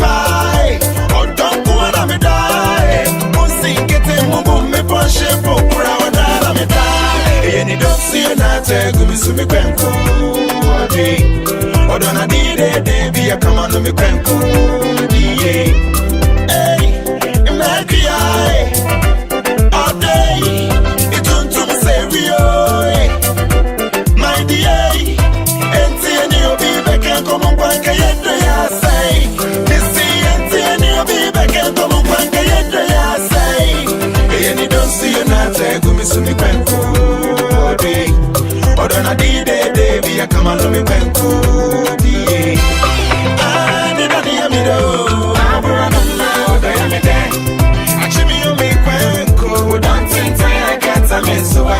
die. Oh, don't go and me die. Pussy getting mum me push it for crowd and me die. And you don't see an attack, me so me quenko. Oh, don't I need it, baby, I come on me quenko. Hey, make me eye. All day, it don't to me say we my dear. And see any of you back and come on back yet do ya say. This see and see any of you back and come on back yet do ya say. And you don't see an attack, me so me quenko. Or don't I did it, baby, I come on me quenko. I did not hear me though. I brought on now, they are me there. Actually, you make quenko. Don't think I can't miss so I.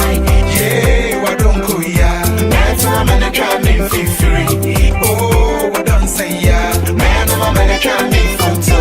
Yeah, what don't go ya. That's why I'm in the crowd, me feel free. Oh, what don't say ya. Man, I'm in the crowd, me photo.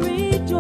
Rejoice.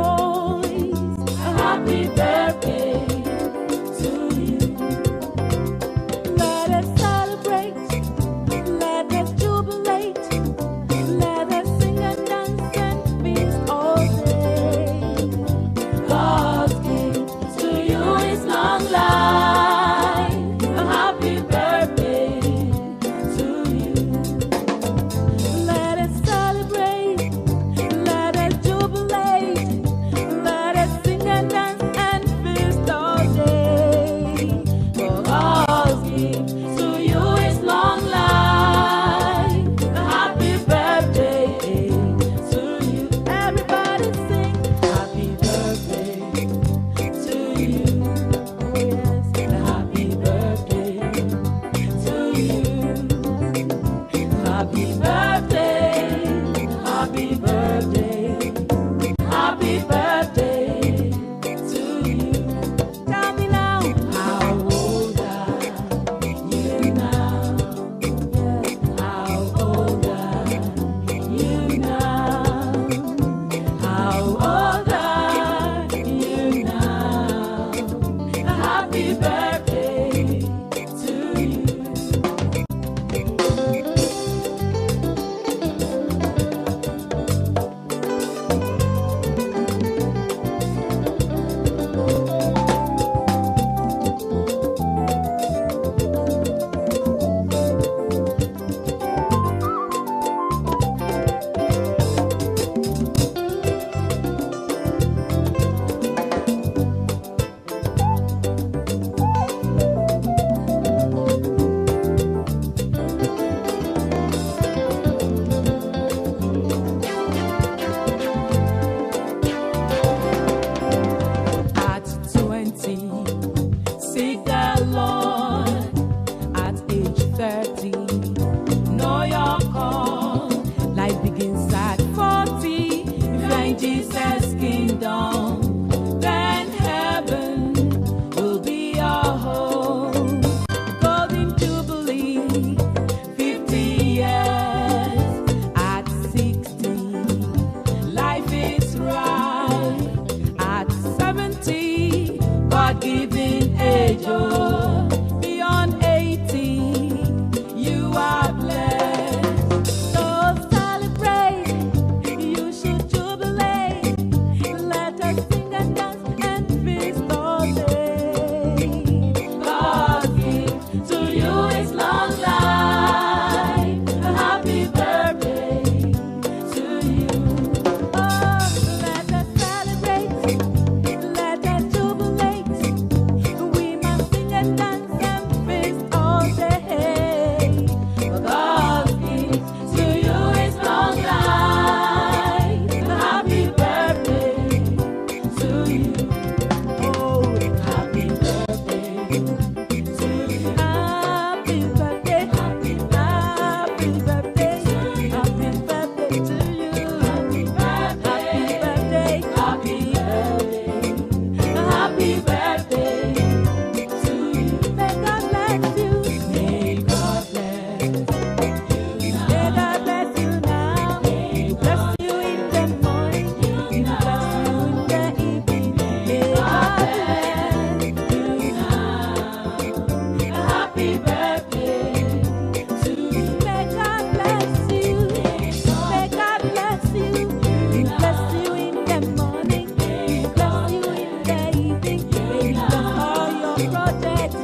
bless you in the morning, He bless you in the evening, May He bless all your projects.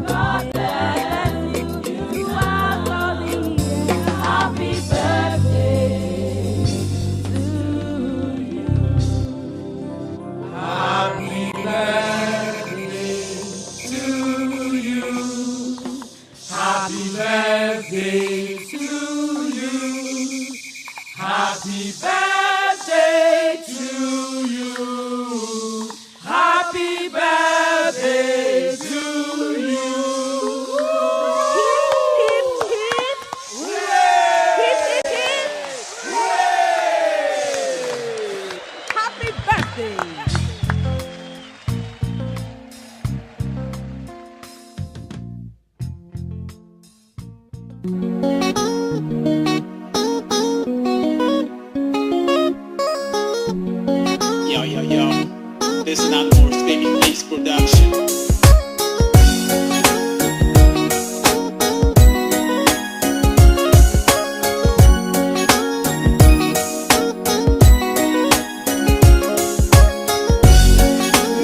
God bless you throughout all the year. Happy birthday to you. Happy birthday to you. Happy birthday to you. Happy birthday to you. Happy birthday to you. Hip, hip, hip, hip, hip, hip. Happy birthday. Yo, this is not North Baby Face production.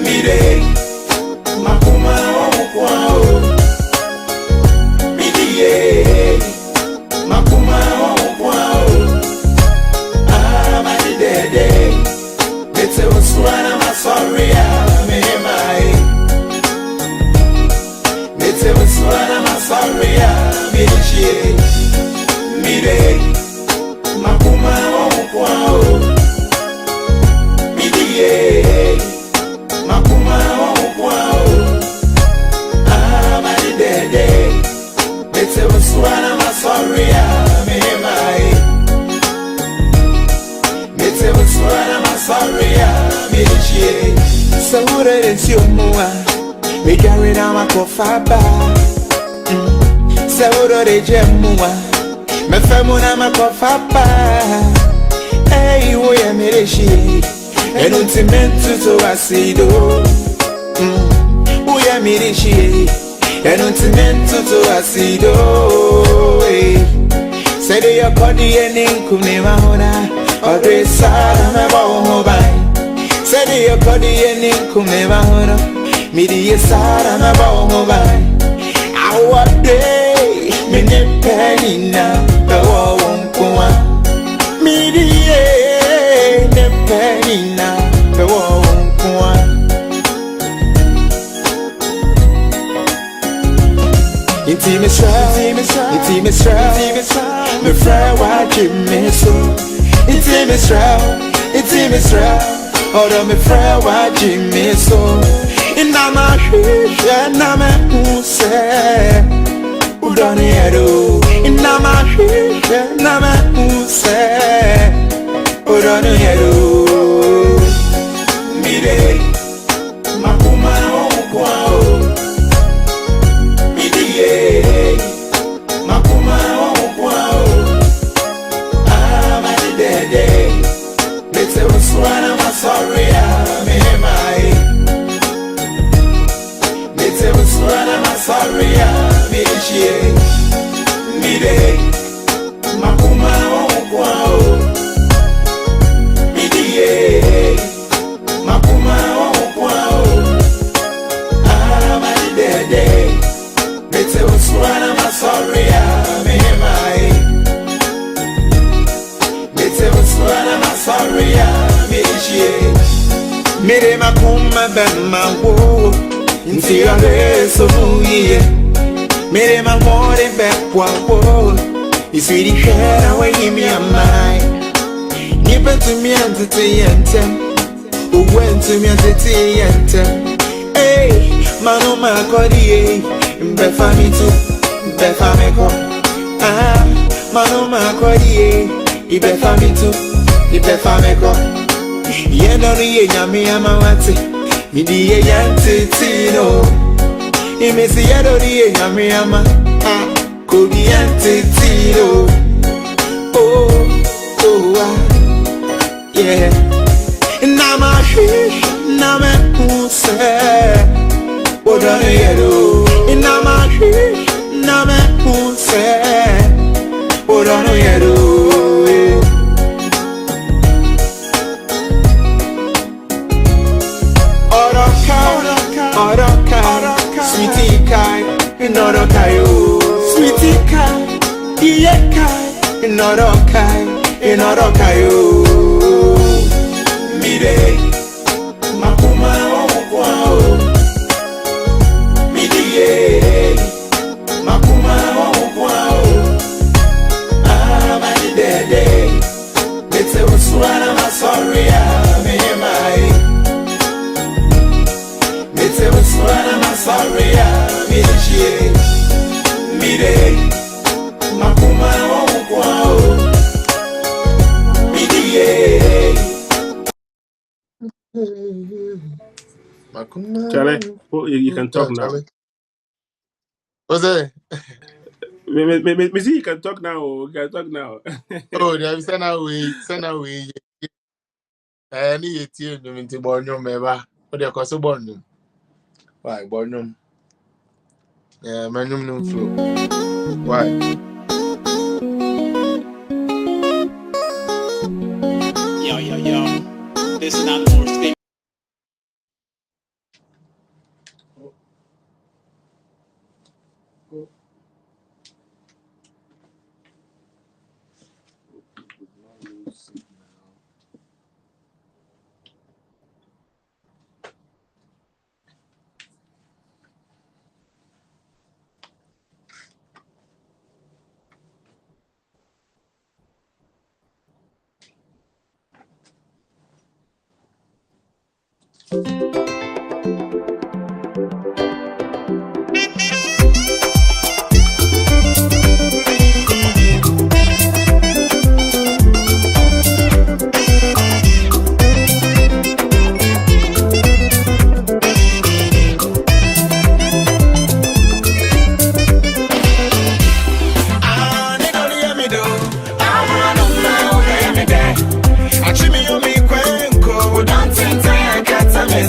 Mire, makuma omukwao. Midiye, makuma omukwao. Amadi dede, bete uswana masoria mehemai. Bete uswana masoria midiye. Mire, makuma omukwao. Midiye. Makuma omukwao. Amadi dede, bete uswana masoria mehemai. Bete uswana masoria midiye. Sawura densiomua, mijari na makofaba. Sawura dejemua, mefemu na makofaba. Hey, uya midiye. Enuntimentu to asido. Uya mirishi. Enuntimentu to asido. Sede ya kodi eninkune mahona. Odre sada meba ohobai. Sede ya kodi eninkune mahona. Midi ye sada meba ohobai. Awade mine penina bewo wonkuwa. Midi ye ne penina bewo wonkuwa. Inti misra, me fra wa jime so. Inti misra, odo me fra wa jime so. Inama shisha na me use, udoni edo. Inama shisha na me use, udoni edo. Mire, makuma omukwao. Makuma omukwao. Amadi dede, bete uswana masoria mehemai. Bete uswana masoria midiye. Mide, makuma omukwao. Midiye, makuma omukwao. Amadi dede, bete uswana masoria mehemai. Bete uswana masoria midiye. Mire makuma bema wo. Inti yale sofuye. Mire makore bekwa wo. Iswidi shera we imi amai. Nipe tumi antete yentem. Uwen tumi antete yentem. Hey, mano makodiye. Mbefa mitu, mbefa meko. Mano makodiye. Ibefa mitu, ibefa meko. Yendo niye nyami amawate. Midi ye yante tino. Imesi yedo niye nyami ama. Kodi yante tino. Oh, yeah. Nama shish, nama use. Odane yedo. Nama shish, nama use. Odane yedo. sweetie kai, iye kai, inorokai yo. Mire, makuma omukwao. Midie, makuma omukwao. Amadidede, mete uswana masoria, meyemai. Mete uswana masoria, meyechie. Mire, makuma omukwao. Midie. Charlie, oh, you can talk now. What's that? Me see you can talk now. You can talk now. Oh, they send away. I need a team to Bornum, ever. What they call so Bornum? Why, Bornum? Yeah, Manum no flow. Why? Yo. This is not more speaking.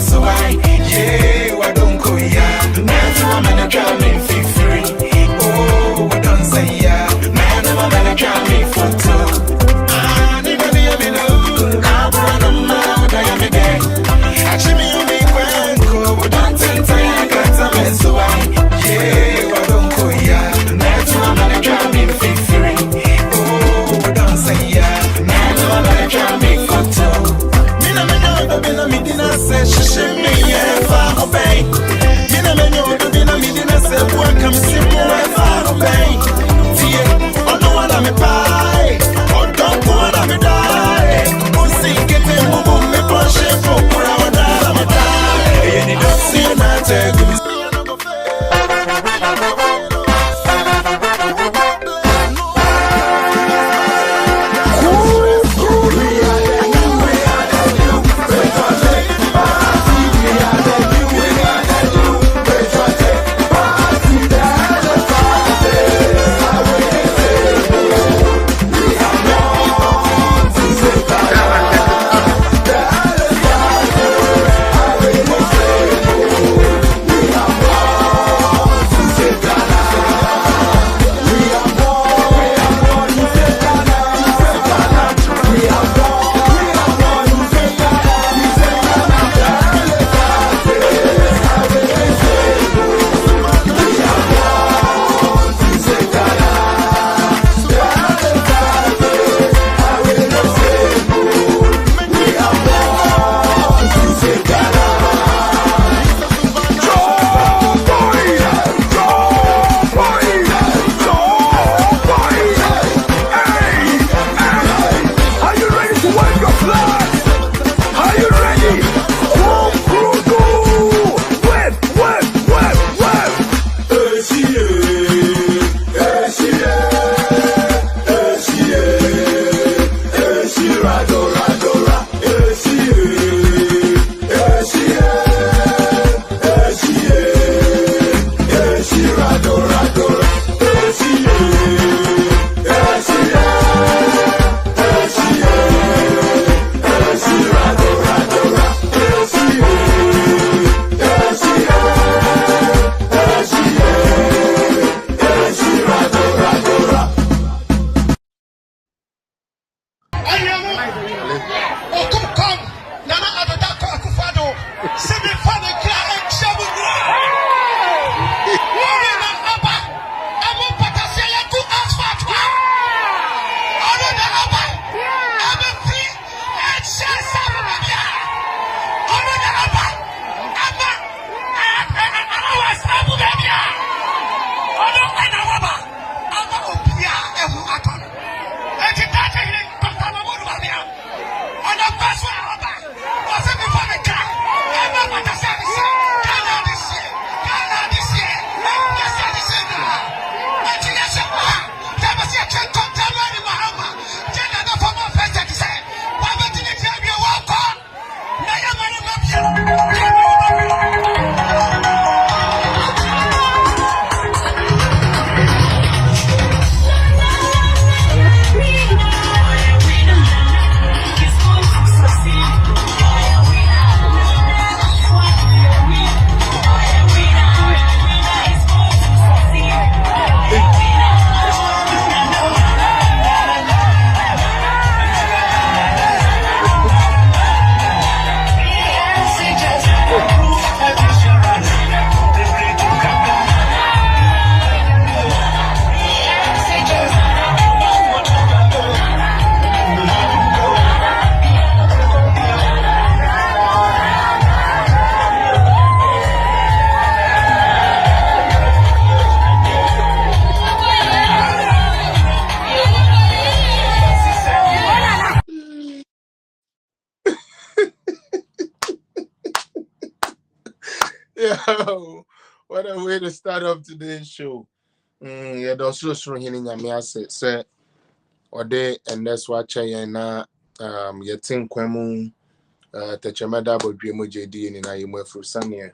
So I Yo, what a way to start off today's show. Yeah, those so strong here in Yamia say, or day, and that's what Chayana, Yatin Quemu, Techamada, but Dreamo JD in Ayumu for Sanya.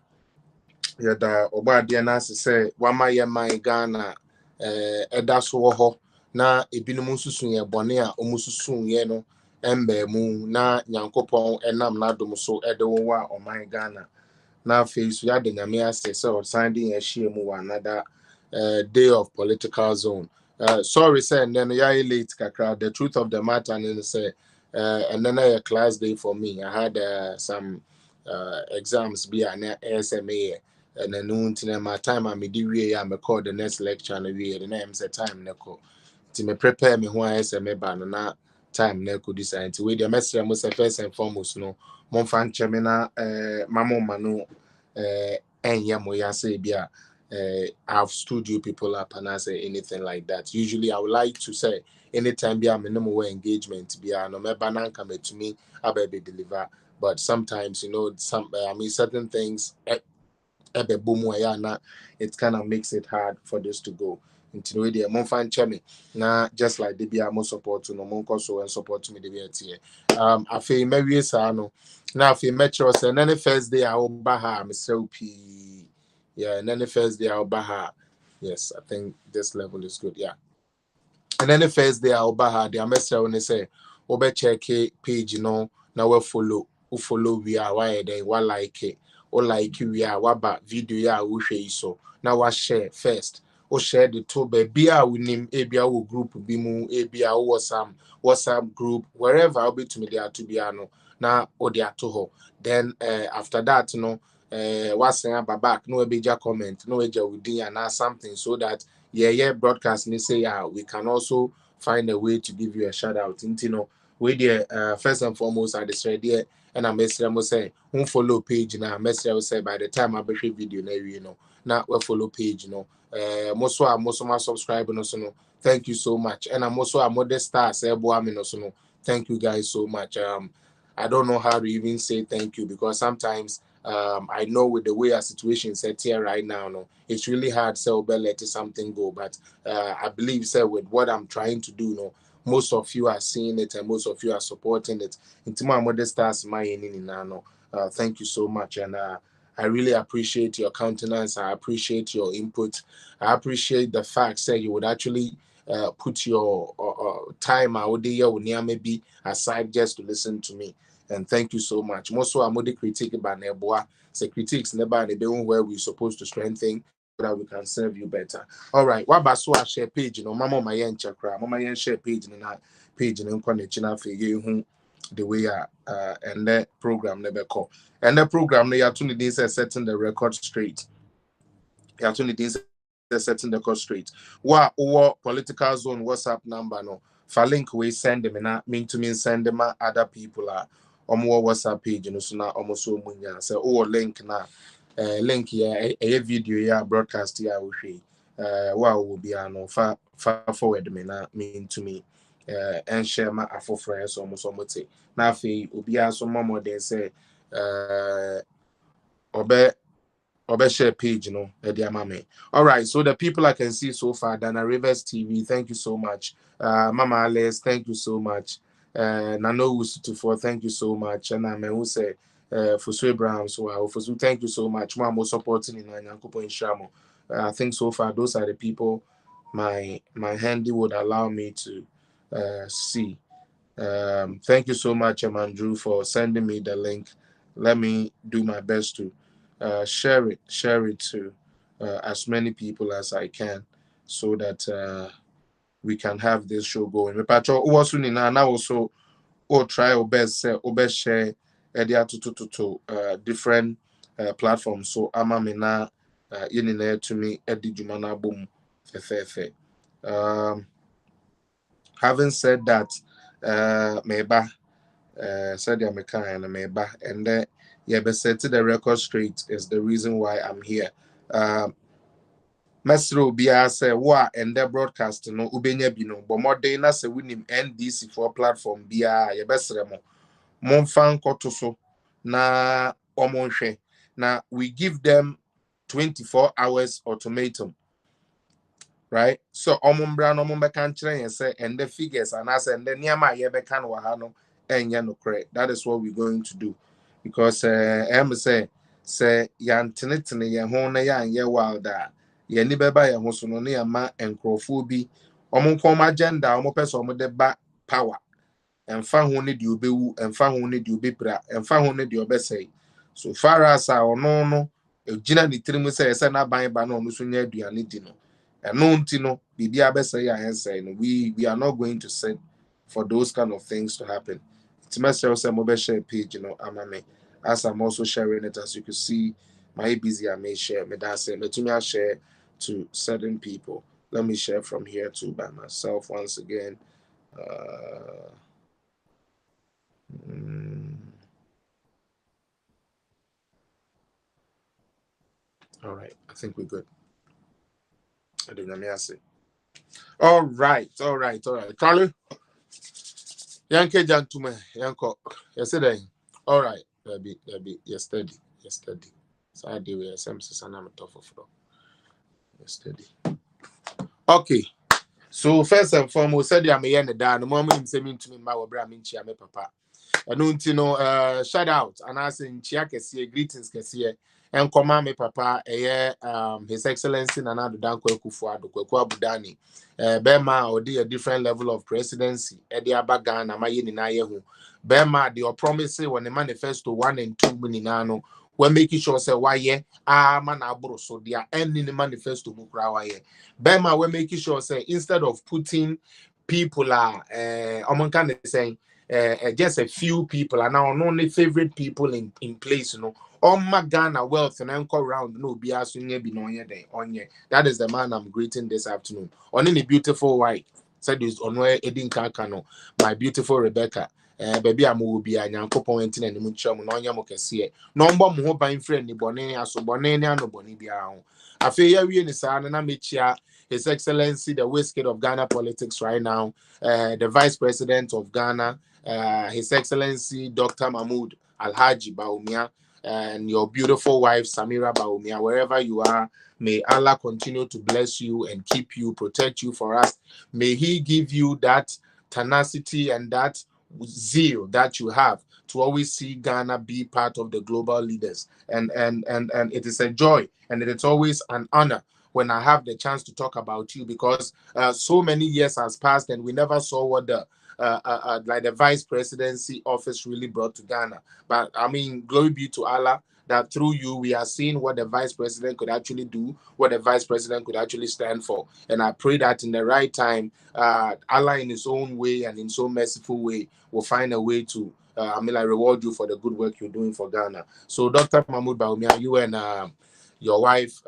Yada, Oba Dianas say, Wama Yama Ghana, Edaso na Ebinumusun ya Bonea, Omususun Yeno, Embe Mu, na Yankopon, Enam Nadum so Edowa or my Ghana. Now, face we had the Namia so signing a shame another day of political zone. Sorry, sir, and then yeah, late kakra. The truth of the matter, and then say, and then a class day for me. I had some exams be an SMA, and then noon to my time I made I'm call the next lecture and the name say time neko. To me prepare me who I SMA banana time neko decide to wait the message must first and foremost no. Mon fan chemina mamo manu and yamoya say bia I've studio people up and I say anything like that. Usually I would like to say anytime be a minimum engagement be a no me banan come to me I be deliver. But sometimes some I mean certain things it kind of makes it hard for this to go. Into the way fan chemi na just like the be more support to no mon so and support to me the be I feel maybe no now I feel metro and then the first day I will baha Mr. P. Yeah, and then the first day I'll baha. Yes, I think this level is good. Yeah. And then the first day I'll baha the Mr. when they say over check page now we follow we are why then what like it or like we are what about video ya we share so now what share first or share the two baby we name ABA group bimu ABA WhatsApp group wherever I'll be to me there to be now or there to her then after that what's saying about back no major comment no major within and something so that broadcast they say we can also find a way to give you a shout out we there first and foremost I decided there and I message say who follow page now message say by the time I be video now we follow page most of my subscribers thank you so much and I'm also a modest star say thank you guys so much I don't know how to even say thank you because sometimes I know with the way our situation is set here right now, it's really hard to let something go. But I believe, with what I'm trying to do, most of you are seeing it and most of you are supporting it. Into my modest stars, thank you so much, and I really appreciate your countenance. I appreciate your input. I appreciate the fact that you would actually put your time out there maybe aside just to listen to me. And thank you so much. Most of our critique about Neboa, say critiques never they don't where we're supposed to strengthen so that we can serve you better. All right. What about so I share page? Mama my yen chakra, mama yen share page in that page and connection for you the way and that program never call. And the program they are 20 days setting the record straight. They are 20 days setting the record straight. What political zone WhatsApp number for link we send them and mean to me send them other people more WhatsApp page so now almost so munya say link na link here a video ya broadcast ya we wow will be far forward me na mean to me and share my afo friends almost na fe obi aso mama dey say obe share page me. All right, so the people I can see so far: Dana Rivers TV, thank you so much. Mama Alice, thank you so much. Nano Usutufor, thank you so much. And I'm who say for Brown, so thank you so much. Mama supporting in Yankupo in Shamo. I think so far those are the people my handy would allow me to see. Thank you so much, Andrew, for sending me the link. Let me do my best to share it to as many people as I can, so that we can have this show going. Me patcho also ni na also try our best share edia to different platforms. So ama me na yini na to me edi juma na boom fefe. Having said that, meba said ya meka and meba, and then yeah, but set the record straight is the reason why I'm here. Mesro Bia say wa and the broadcast no ubenya bino, but more day na se winim NDC for platform bia ya besremo. Mon fan kotoso na omonhwe. Na we give them 24 hours ultimatum. Right? So omumbra no mumbeka nkyere say and the figures and as and the niama ye beka no ha no enya no correct. That is what we're going to do. Because em say yantenetene ye ho na yan ye wilda ye ni beba ye ho so no na ma enkrofo bi omonkom agenda omopese omode ba power emfa ho ne de obewu emfa ho ne de obepra emfa ho ne de obesei. So far as ono no ejina ni tirim say na ban ba no so nya aduane di no eno nti no bibia besei ya hensei no we are not going to sit for those kind of things to happen. It's myself say mobile share page amame. As I'm also sharing it, as you can see, my busy I may share. Me that say let me share to certain people. Let me share from here too by myself once again. All right, I think we're good. I do not say. All right. Charlie, Yankee gentleman, Yanko, yesterday. All right, there be yesterday. So I do some I'm tough of yesterday. Okay. So first and foremost, said I'm here the moment him saying to me, my Abraham chia me papa. And shout out and I say chia kesiye greetings kesiye and command me papa His Excellency Nana Danko Kufuado Kwaku Abudani Bema or a different level of presidency Edi Abagan amaye ni na ye ho Bema the promise when the manifesto 1 and 2 minano we're making sure say why man abro so they are ending the manifesto mukra why Bema we're making sure say instead of putting people kind of saying just a few people are now only favorite people in place, all my Ghana wealth and anchor round no be as be no day on ye. That is the man I'm greeting this afternoon. On any beautiful white said this on where Edin Kakano, my beautiful Rebecca. Baby, I'm will be a young couple and muchum no yamoke number more buying friend ni bonne as so bonne no bonibia. I feel we in the sun and I meet His Excellency the whiskey of Ghana politics right now, the Vice President of Ghana, His Excellency Dr. Mahmoud Alhaji Baumia, and your beautiful wife Samira Baumia, wherever you are, may Allah continue to bless you and keep you, protect you for us. May He give you that tenacity and that zeal that you have to always see Ghana be part of the global leaders. And it is a joy and it is always an honor when I have the chance to talk about you, because so many years has passed and we never saw what the like the vice presidency office really brought to Ghana. But I mean, glory be to Allah that through you we are seeing what the vice president could actually do, what the vice president could actually stand for. And I pray that in the right time, Allah in his own way and in so merciful way will find a way to I reward you for the good work you're doing for Ghana. So Dr. Mahmoud Baumia, you and your wife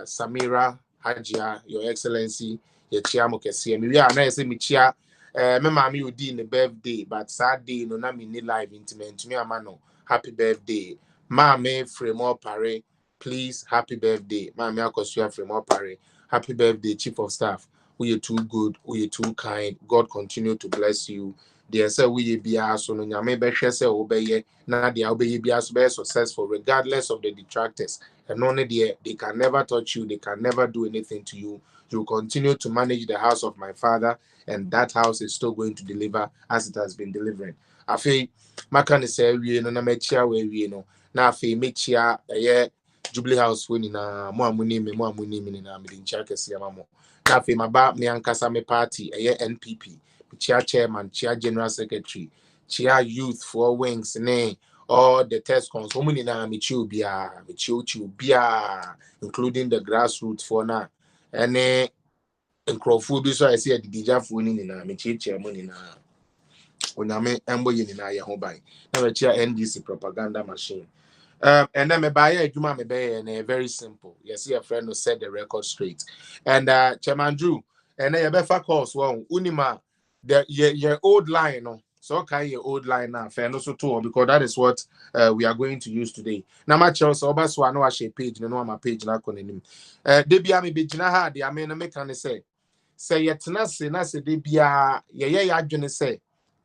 Samira Hajia, Your Excellency, your Chiamo Kesia. Maybe I know say me chia me mami udi in the birthday, but sad day no na me need live intimate to me amano. Happy birthday. Mame Fremont Pare, please happy birthday. Mame Akosua Fremont Pare. Happy birthday, Chief of Staff. we are too good, we are too kind. God continue to bless you. They say we be so no nyame be hwɛ sɛ obeye na they obey be as be successful regardless of the detractors. And only they can never touch you, they can never do anything to you. You continue to manage the house of my father, and that house is still going to deliver as it has been delivering. I feel maka ne say we no na mechia we no na afei mechia Jubilee House when na mo amuni me na me din chia kese ama mo. Na afei maba me ankasa me party NPP. Chia chairman, chia general secretary, chia youth for wings ne all the test cons wo muni na me chiu bia, including the grassroots for na. Ene nkrofo bi so I say didijafo ni na me chia mo ni na. Onyame embo ye ni na ye ho ban. Na we chia NDC propaganda machine. And then me buy a juma me buy and very simple. You see a friend who set the record straight. And Chairman Drew, and then you better course one unima the your old line no. So okay your old line now fair no so too because that is what we are going to use today. Now my choice so so I know I share page no my page na konenim. De bia me be gina ha de ame no make can say yetena se na se de bia ye adwene say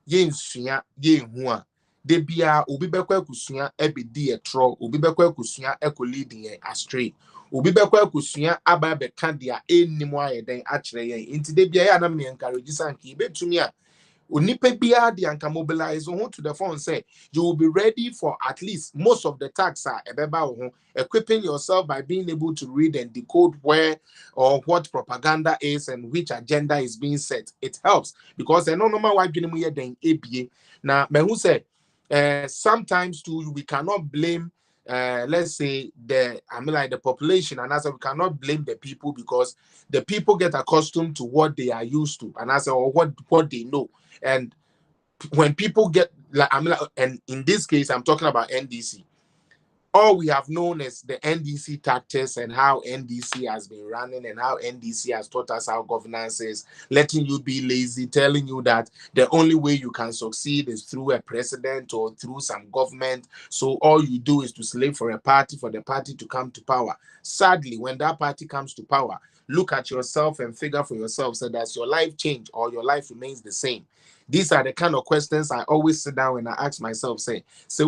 ye nsua ye hu a de bia obi bekwa akusua ebedi etro obi bekwa akusua leading astray obi bekwa akusua aba beka dia ennim ayeden a kire yen inti de bia ya na me encourage sanki betumi a onipa bia de anka mobilize who to the phone say you will be ready for at least most of the tasks are ebeba ho equipping yourself by being able to read and decode where or what propaganda is and which agenda is being set. It helps because no normal why dwene mu ye den ebie na me who say sometimes too we cannot blame let's say the population, and as we cannot blame the people because the people get accustomed to what they are used to and as or what they know. And when people get and in this case I'm talking about NDC, all we have known is the NDC tactics and how NDC has been running and how NDC has taught us how governance is, letting you be lazy, telling you that the only way you can succeed is through a president or through some government. So all you do is to slave for a party, for the party to come to power. Sadly, when that party comes to power, look at yourself and figure for yourself, so does your life change or your life remains the same? These are the kind of questions I always sit down and I ask myself, say, say,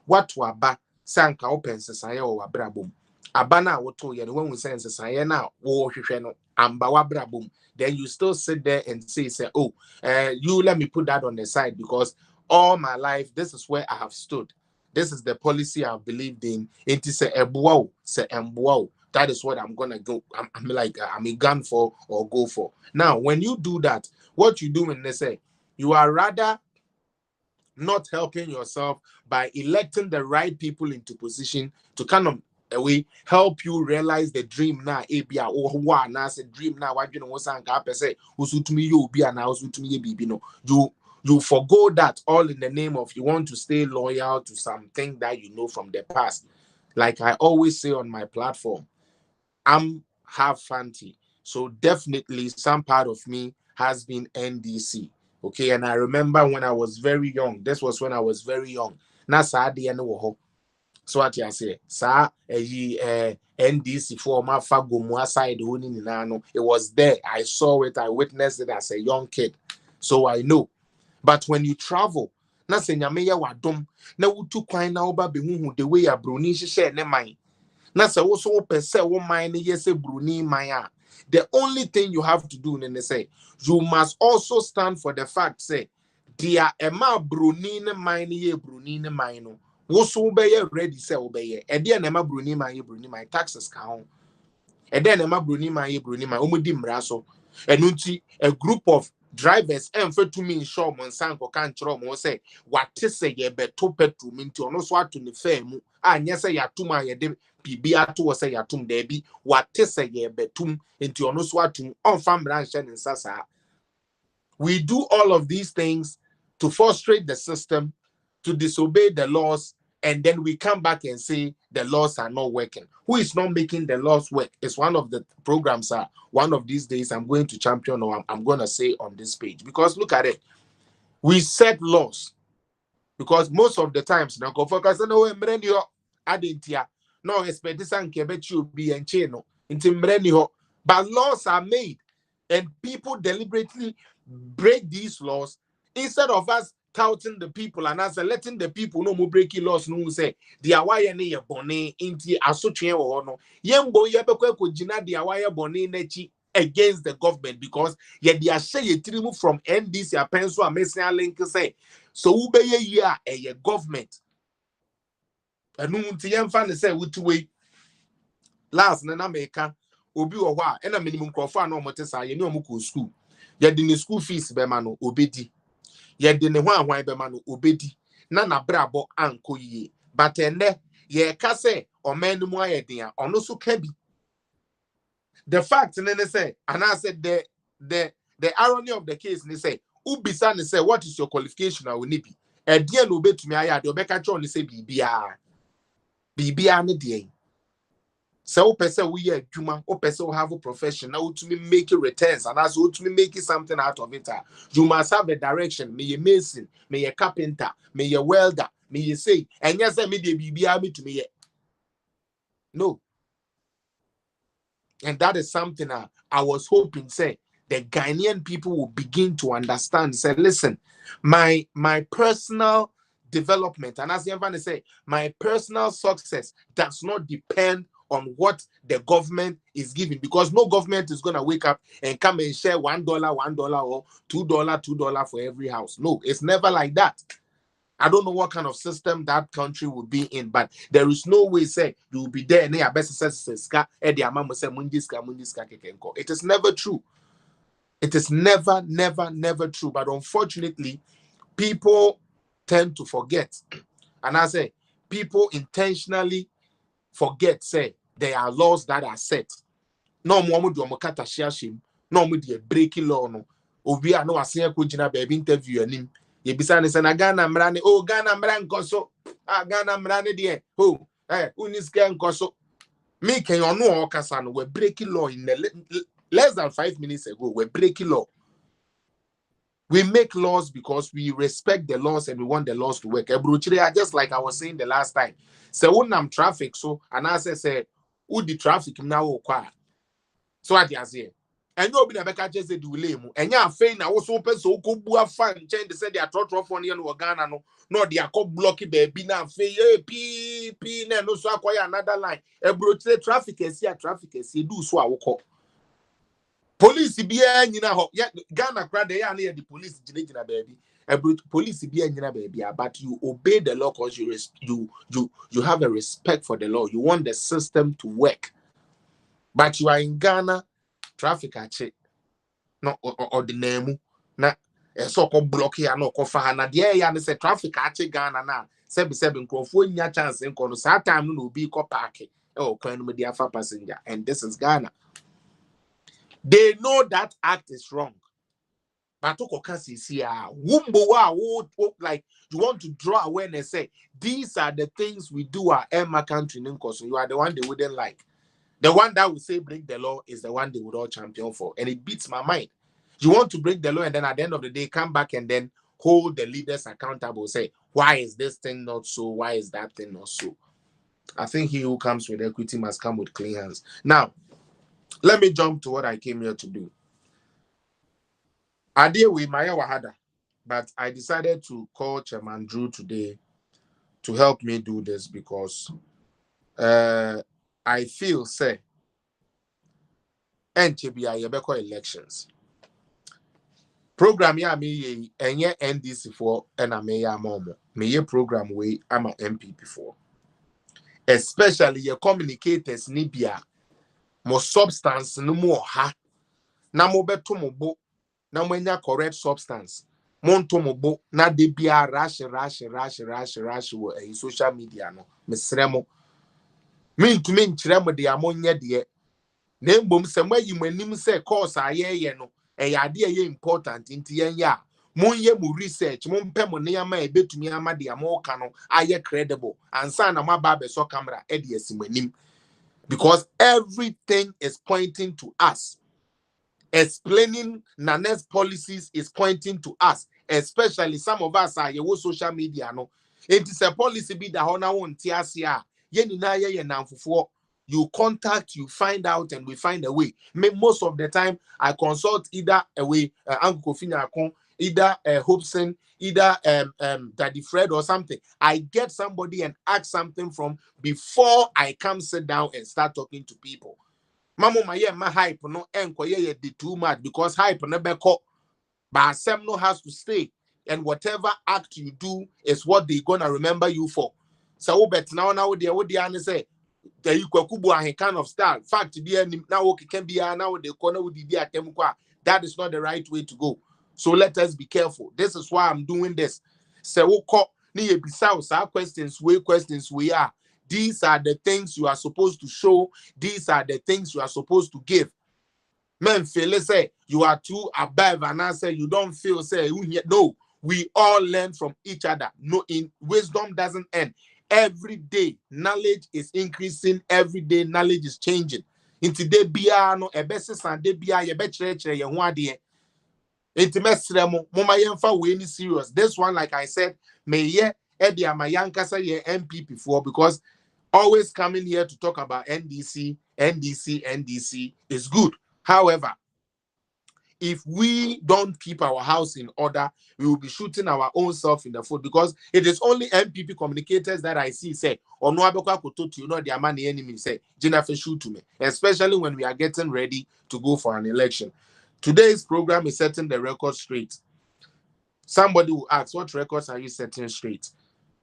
what waba sanka open sesaya o wabrabum abana woto ye no when we say sesaya na wo hwehwe no amba wabrabum, then you still sit there and say oh you let me put that on the side because all my life this is where I have stood, this is the policy I've believed in, into say ebuwa say embuwa, that is what I'm gonna go I'm a gun for or go for. Now when you do that, what you do when they say you are rather not helping yourself by electing the right people into position to kind of help you realize the dream now. Abia or one as a dream now. What you know what's say to me you be and to me be no you forgo that all in the name of you want to stay loyal to something that you know from the past. Like I always say on my platform, I'm half fancy, so definitely some part of me has been NDC. Okay, and I remember when I was very young. This was when I was very young. Na sa de no wo. So what you say? Sa NDC for my fagomu aside honi nyina no. It was there. I saw it. I witnessed it as a young kid. So I know. But when you travel, na se nyame ya wadom, na wutu kwan na oba behuhu the way abroni hye ne man. Na se wo so pese wo man ne yese broni man a. The only thing you have to do, Nene say, you must also stand for the fact, say, dear Emma Brunine mine ye Brunine mine. Woso be ready, say obey. And then Emma Bruni my taxes count. And then Emma Bruni my umudim raso. And unti a group of drivers and for to me in show Monsanko can't throw say, what is say ye beto petu minti or no swat to the fame. And yes, I to my PB to say yatum debi, what is say ye betum into your no swatum on farm branch and sasa. We do all of these things to frustrate the system, to disobey the laws, and then we come back and say the laws are not working. Who is not making the laws work? It's one of the programs one of these days I'm going to champion or I'm going to say on this page. Because look at it. We set laws. Because most of the times, now go focus on no expect this and kebet you be and cheno into mrenio. But laws are made, and people deliberately break these laws instead of us touting the people and us letting the people know more breaking laws. No say the awaya ne ye bone inti asotwe wo no yembo ye bekwa kojina the awaya bone nechi against the government because ye dia say ye trimu from NDC apenso amesia link say so ube ye a government enu nti yemfa ne say wutuwe last na meka obi wo ho a na minimum crofo na omote sa ye ne omuko school ye di ne school fees be ma no obedi ye di ne ho ahwan be ma no obedi na brabo anko yie but ene ye ka say oman mu ayedin a ono so ka bi the fact ne say and I said the irony of the case ne say ubisa ne say what is your qualification I will need be e de na obetumi aya de obeka cho ne say bibia ne de so person we are juma or person have a profession now to make returns and as to make something out of it. You must have a direction. May a mason, may a carpenter, may a welder, may you say, and yes, I made me to me. No. And that is something I was hoping say the Ghanaian people will begin to understand. Say, listen, my personal development, and as everyone say, my personal success does not depend on what the government is giving, because no government is going to wake up and come and share $1 or $2 for every house. No, it's never like that. I don't know what kind of system that country will be in, but there is no way say you will be there and it is never true. It is never true. But unfortunately, people tend to forget. And I say people intentionally forget, say there are laws that are set. No more do kata shashim, no more breaking law. No, obi no asen ko jina baby interview anim. Ye bisa ne se na Ghana mrane, oh Ghana mran nkoso. Ah Ghana mrane de. Oh, uniska nkoso. Me can you know okasa no we breaking law in less than 5 minutes ago. We're breaking law. We make laws because we respect the laws and we want the laws to work. Just like I was saying the last time. So when I'm traffic, so and I say, who the traffic now acquire? So I say, and you'll be a better just do lame. And you're saying I was open so could be a fun change. They said they are taught for no Ghana, no, they are called blocky baby now. P, no, so acquire another line. A brutal traffic is here, traffic is here, do so I will call. Police be Ghana crowd they near the police baby. Police be baby, but you obey the law because you have a respect for the law. You want the system to work. But you are in Ghana, traffic ache. No or the name na so called blocky and no cofa na there ya say traffic ache Ghana na 7 crofo nya chance nko no sa time no be ko park. Oh, kwan me dia fa passenger, and this is Ghana. They know that act is wrong. But like you want to draw awareness, say these are the things we do our Emma country. So you are the one they wouldn't like. The one that would say break the law is the one they would all champion for. And it beats my mind. You want to break the law and then at the end of the day come back and then hold the leaders accountable. Say, why is this thing not so? Why is that thing not so? I think he who comes with equity must come with clean hands. Now, let me jump to what I came here to do. I deal with Maya Wahada, but I decided to call Chairman Drew today to help me do this because I feel, say, NTBI Yebeko elections. Program ya me enye NDC for and I may momo. Me ye program way I'm a MP before. Especially your communicators nibia more substance no more ha. Na mo beto mo bo na mo nya correct substance. Monto mo bo na de bia rush wo social media no. Mesremo. Me ntumi nkyerɛ mo de amonyɛ de. Na mbom sɛ mayi manim sɛ course ayɛyɛ no ade ɛyɛ important nti yɛnyɛ a monye mu research mompɛ mo nneɛma ebetumi ama de amoka no ayɛ credible ansa na maba beso camera de asimanim, because everything is pointing to us. Explaining Nane's policies is pointing to us, especially some of us are your social media no. It is a policy be the honor won tiasia ye nyina ye namfofo You contact, you find out, and we find a way. Most of the time, I consult either a way, Uncle Kofi Nyakon, either Hobson, either Daddy Fred or something. I get somebody and ask something from before I come sit down and start talking to people. Mama, my hype no enkoye ye too much because hype never call. But some no has to stay, and whatever act you do is what they're gonna remember you for. So bet now they what they say. The Kubu kind of style. Fact, now can be now the corner with the atemqua. That is not the right way to go. So let us be careful. This is why I'm doing this. So questions we are. These are the things you are supposed to show. These are the things you are supposed to give. Men feel say you are too above and I say you don't feel say no. We all learn from each other. No, in wisdom doesn't end. Every day knowledge is increasing. Every day knowledge is changing. In today bia no ebese sande bia ye be chere ye ho ade. Intimate mama yemfa we any serious. This one, like I said, may ye edi amayanka say ye MPP for because always coming here to talk about NDC is good. However, if we don't keep our house in order, we will be shooting our own self in the foot because it is only MPP communicators that I see say, or no abeka kototu, you know, their money enemy say, Jennifer shoot to me, especially when we are getting ready to go for an election. Today's program is setting the record straight. Somebody will ask, what records are you setting straight?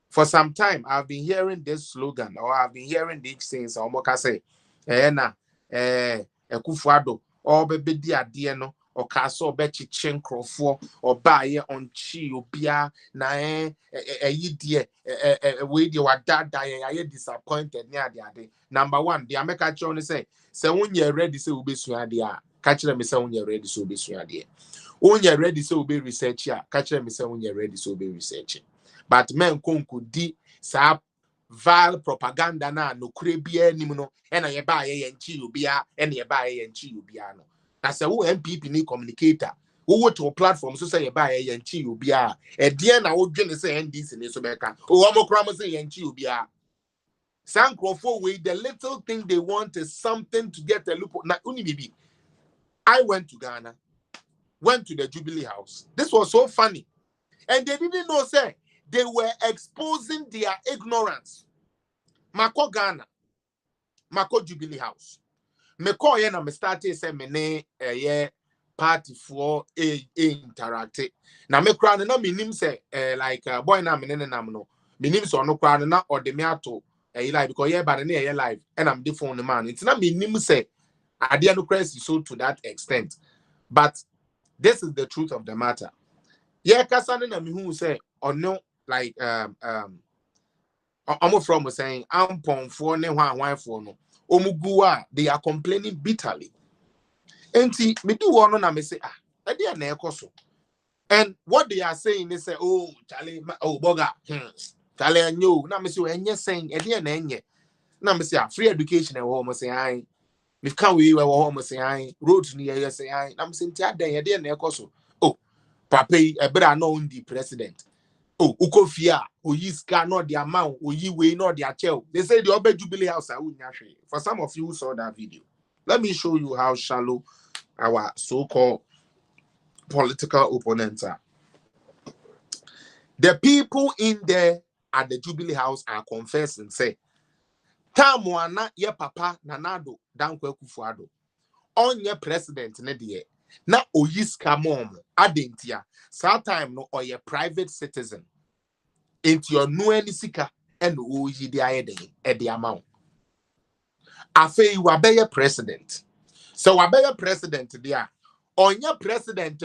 For some time, I've been hearing this slogan, or I've been hearing these things, or Moka say, Kufuado, or Bebe Diano, or Castle Betchy Chencrofo, or Baye on Chi, or Bia, Nae, a year, a way you are that I disappointed near the other. Number one, the American Johnny say, when you're ready, so be Suadia. Catch them, say when you're ready, so be Suadia. When you're ready, so be research, catch them, say when you're ready, so be researching. But men could di sa vile propaganda na no krebia nim no e na ye ba ye nchi obia e na ye ba ye nchi obia no na se wo MPP ni communicator wo to platform so say ye ba ye nchi obia e de na wo dwene say NDC ni so beka o wo mokra mo say ye nchi obia sankrofo we the little thing they want is something to get a loophole na unibibi. I went to Ghana, went to the Jubilee House. This was so funny, and they didn't know say they were exposing their ignorance. Mako Ghana, Mako Jubilee House. Meko yena me started say mene party for interact. Na me kra na minim say like boy na mene na no. Minim so no kra na or de me ato live because yeah but na live and I'm the phone man. It's not minim say ade no crazy so to that extent. But this is the truth of the matter. Yeah, kasane na me who say or no. Like I'm from saying I'm pon for ne wan for no omugua they are complaining bitterly. Enti me do one na me say e dey na ekoso. And what they are saying is say oh Charlie oh boga Charlie anyo na me say enye saying e dey na enye na me say free education e wo mo say ai me kan we wo mo say ai road ni e say ai na me say ntia den e dey na ekoso oh papa e bra no ndi president. Oh, Ukofia, Oyiska, not the amount, Oyiwe, not the achel. They say the Obe Jubilee House. For some of you who saw that video, let me show you how shallow our so-called political opponents are. The people in there at the Jubilee House are confessing, say, Tamuana ye papa nanado dankwe kufuado. On your president ne na Oyiska mom adentia. Time no or your private citizen into your no any sika and oyi di ayede at the amount. Afe you are your president. So I your president there. On your president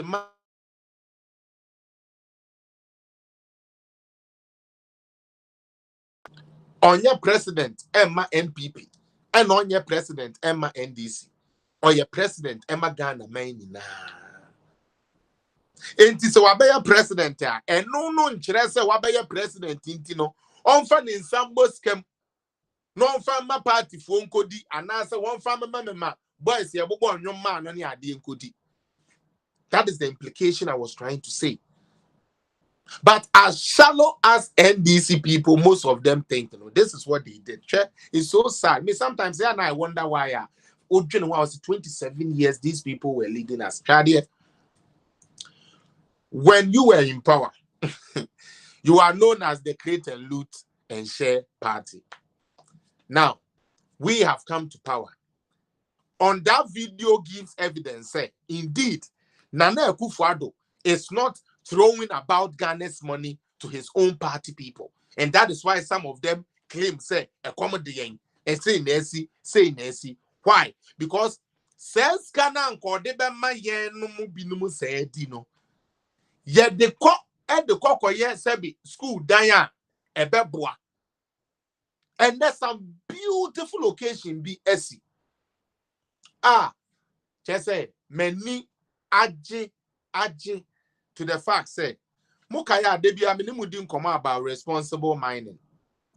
on your president Emma MPP and on your president Emma NDC or your president Emma Ghana man na. Enti so wabaya president ya and no nkyerɛ sɛ wabaya president inti no ɔmfa ne nsambo scam no ɔmfa ma party fo nkodi anaasɛ wɔmfa ma boys yɛ bobɔ nnwom ma no ne ade nkodi. That is the implication I was trying to say. But as shallow as NDC people, most of them think, this is what they did. It's so sad. Me sometimes and I wonder why. When I was 27 years, these people were leading us. When you were in power, you are known as the create and loot and share party. Now, we have come to power. On that video gives evidence, indeed, Nana Akufo-Addo is not throwing about Ghana's money to his own party people. And that is why some of them claim, accommodate and say Nesi. Why? Because says Ghana and Kordeba yen no mu binumu say dino. Yet the cock and the cock sebi school daya ebeboa. And there's some beautiful location be esi. Just say many aje to the fact say Mukaya debia minimudin come about responsible mining.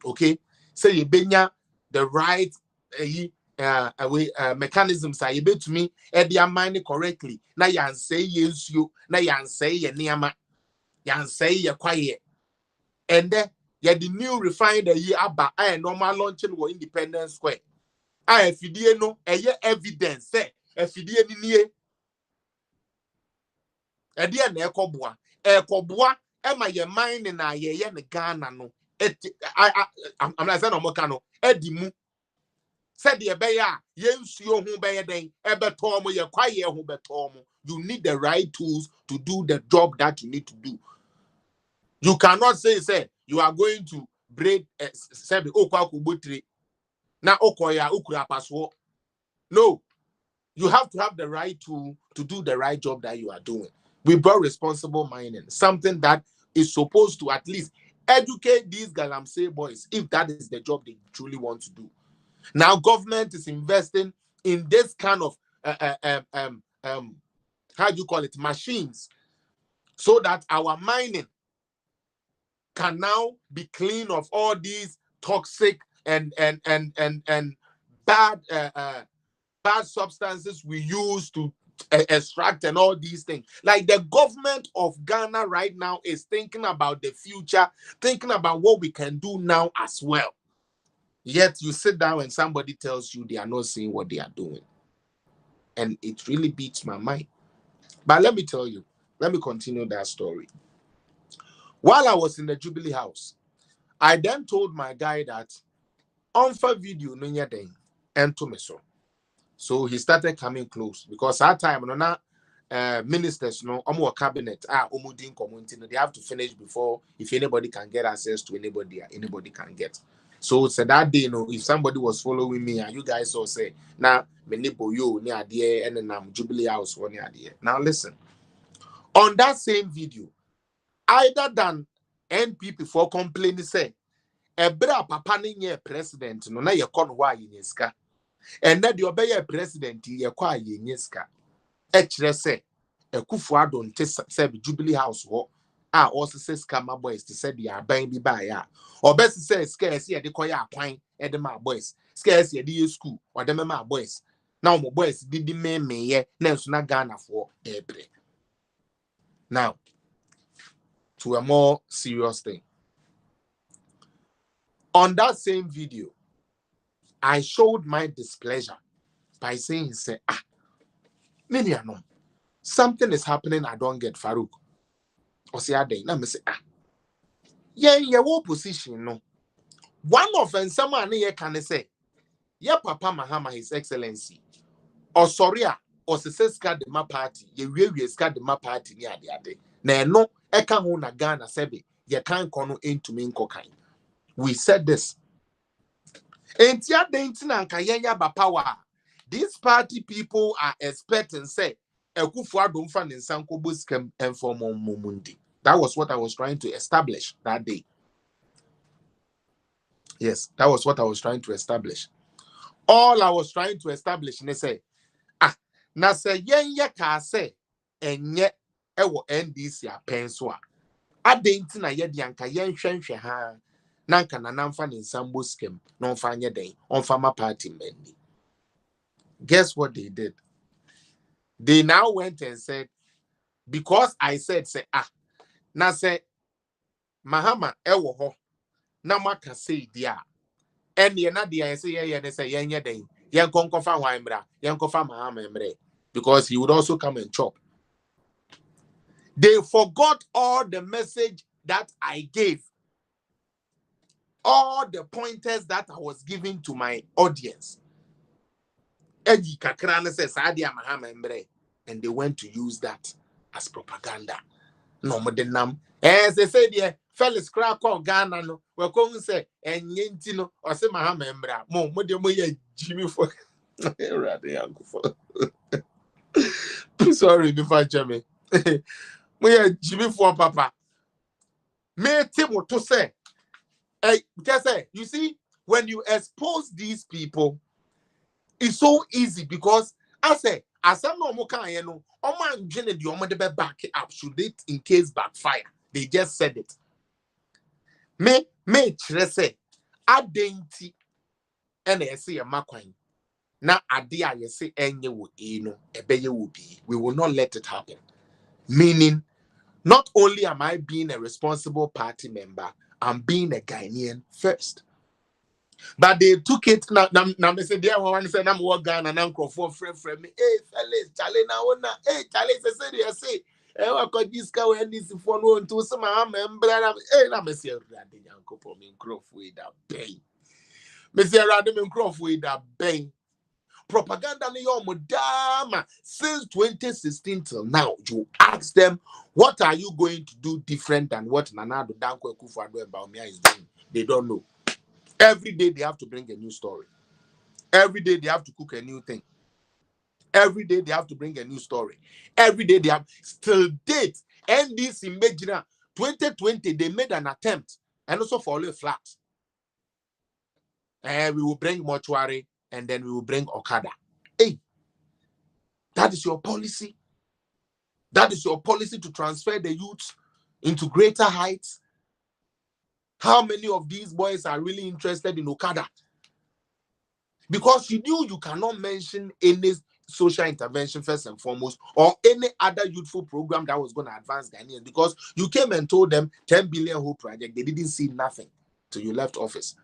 Okay, say you benya the right mechanisms are able to me they are mining correctly. Now you say yes you now you say ye niama you say ye quiet and then the new refinery ye aba normal launching or Independence Square. If you didn't know evidence say if you didn't nie e dia na ekoboa ema ye mine na ye ne Ghana no I'm not saying omokano edimu said the beya yensuo hu beye den ebeto mo ye kwaye hu beto mo. You need the right tools to do the job that you need to do. You cannot say you are going to braid say okwa kubutri na okoya ukura paswo. No, you have to have the right tool to do the right job that you are doing. We brought responsible mining, something that is supposed to at least educate these Galamsey boys if that is the job they truly want to do. Now, government is investing in this kind of how do you call it, machines, so that our mining can now be clean of all these toxic and bad substances we use to extract and all these things. Like the government of Ghana right now is thinking about the future, thinking about what we can do now as well. Yet you sit down and somebody tells you they are not seeing what they are doing. And it really beats my mind. But let me tell you, let me continue that story. While I was in the Jubilee House, I then told my guy that on for video no nyadeng and to me so he started coming close because at time ministers cabinet community they have to finish before if anybody can get access to anybody can get. So said that day if somebody was following me and you guys all say now you near there and then Jubilee House one near there. Now listen, on that same video, either than NPP for complaining say ebra papa nye president no na ye kon ho ayenyeska and na de obey president ye kwa ayenyeska e kire say Akufo-Addo nte say Jubilee House ho also says scammer boys to say the aban bi ba ya obesi say scarce ye de koya akwan e de ma boys scarce ye de school or de ma boys now mo boys didi me ye na nso na Ghana for ebre. Now to a more serious thing. On that same video, I showed my displeasure by saying, Miniano, something is happening I don't get, Farouk. Or say, let me say, your position, no. One of them, someone here can say, Papa Mahama, His Excellency, or Soria, or Seska de ma party, ye really scat de ma party near the other. No, Eka Hona Ghana Sebi, ye can't kono into me cocaine. We said this. These party people are expecting say Akufo-Addo fan in Sankobo scam and for Mumundi. That was what I was trying to establish that day. Yes, that was what I was trying to establish. All I was trying to establish and say, na say yen ka say enye ewo NDC a penswa. Adenti na ye dianka yen hwenhwe ha. Nanka na namfa ni sambo scam no fanya den on farmer party mendi. Guess what they did? They now went and said, because I said say na say Mahama ewo ho na maka say dia ene na dia say ye say yenye den yen konkofa hwan mra yen kofa Mahama mre because he would also come and chop. They forgot all the message that I gave, all the pointers that I was giving to my audience. Eji kakra na say Sadia Mahama mre, and they went to use that as propaganda. No more than nam. As they say there, fellas crack on Ghana no. We come say enye no or say Mahama mbra. Mo de mo ye Jimmy for. Sorry, before Jimmy. Mo ye Jimmy for papa. Me timo to say. Because you see, when you expose these people, it's so easy because I say, as I know more can you know, man Jenny the omo de back it up should it in case backfire. They just said it. Me chere say adenti ene say makwan na ade a ye say enye wo no ebeye wo bi. We will not let it happen. Meaning, not only am I being a responsible party member, I'm being a Ghanaian first. But they took it now. Me say there one say I'm work Ghana and uncle for friend me. Hey fellas, Charlie now na. Hey Charlie say. I got this guy when this phone on to some member. Hey na me say rade uncle for me crop with that pain. Me say rade me crop with that pain. Propaganda ni yo modama since 2016 till now. You ask them, what are you going to do different than what Nana Danko Akufo-Addo about me is doing? They don't know. Every day they have to bring a new story. Every day they have to cook a new thing. Every day they have to bring a new story. Every day they have still date. And this in 2020 they made an attempt and also fall flat. And we will bring mortuary and then we will bring Okada. Hey, that is your policy. That is your policy to transfer the youth into greater heights. How many of these boys are really interested in Okada? Because you knew you cannot mention any social intervention first and foremost, or any other youthful program that was going to advance Ghanaians, because you came and told them 10 billion whole project. They didn't see nothing till you left office.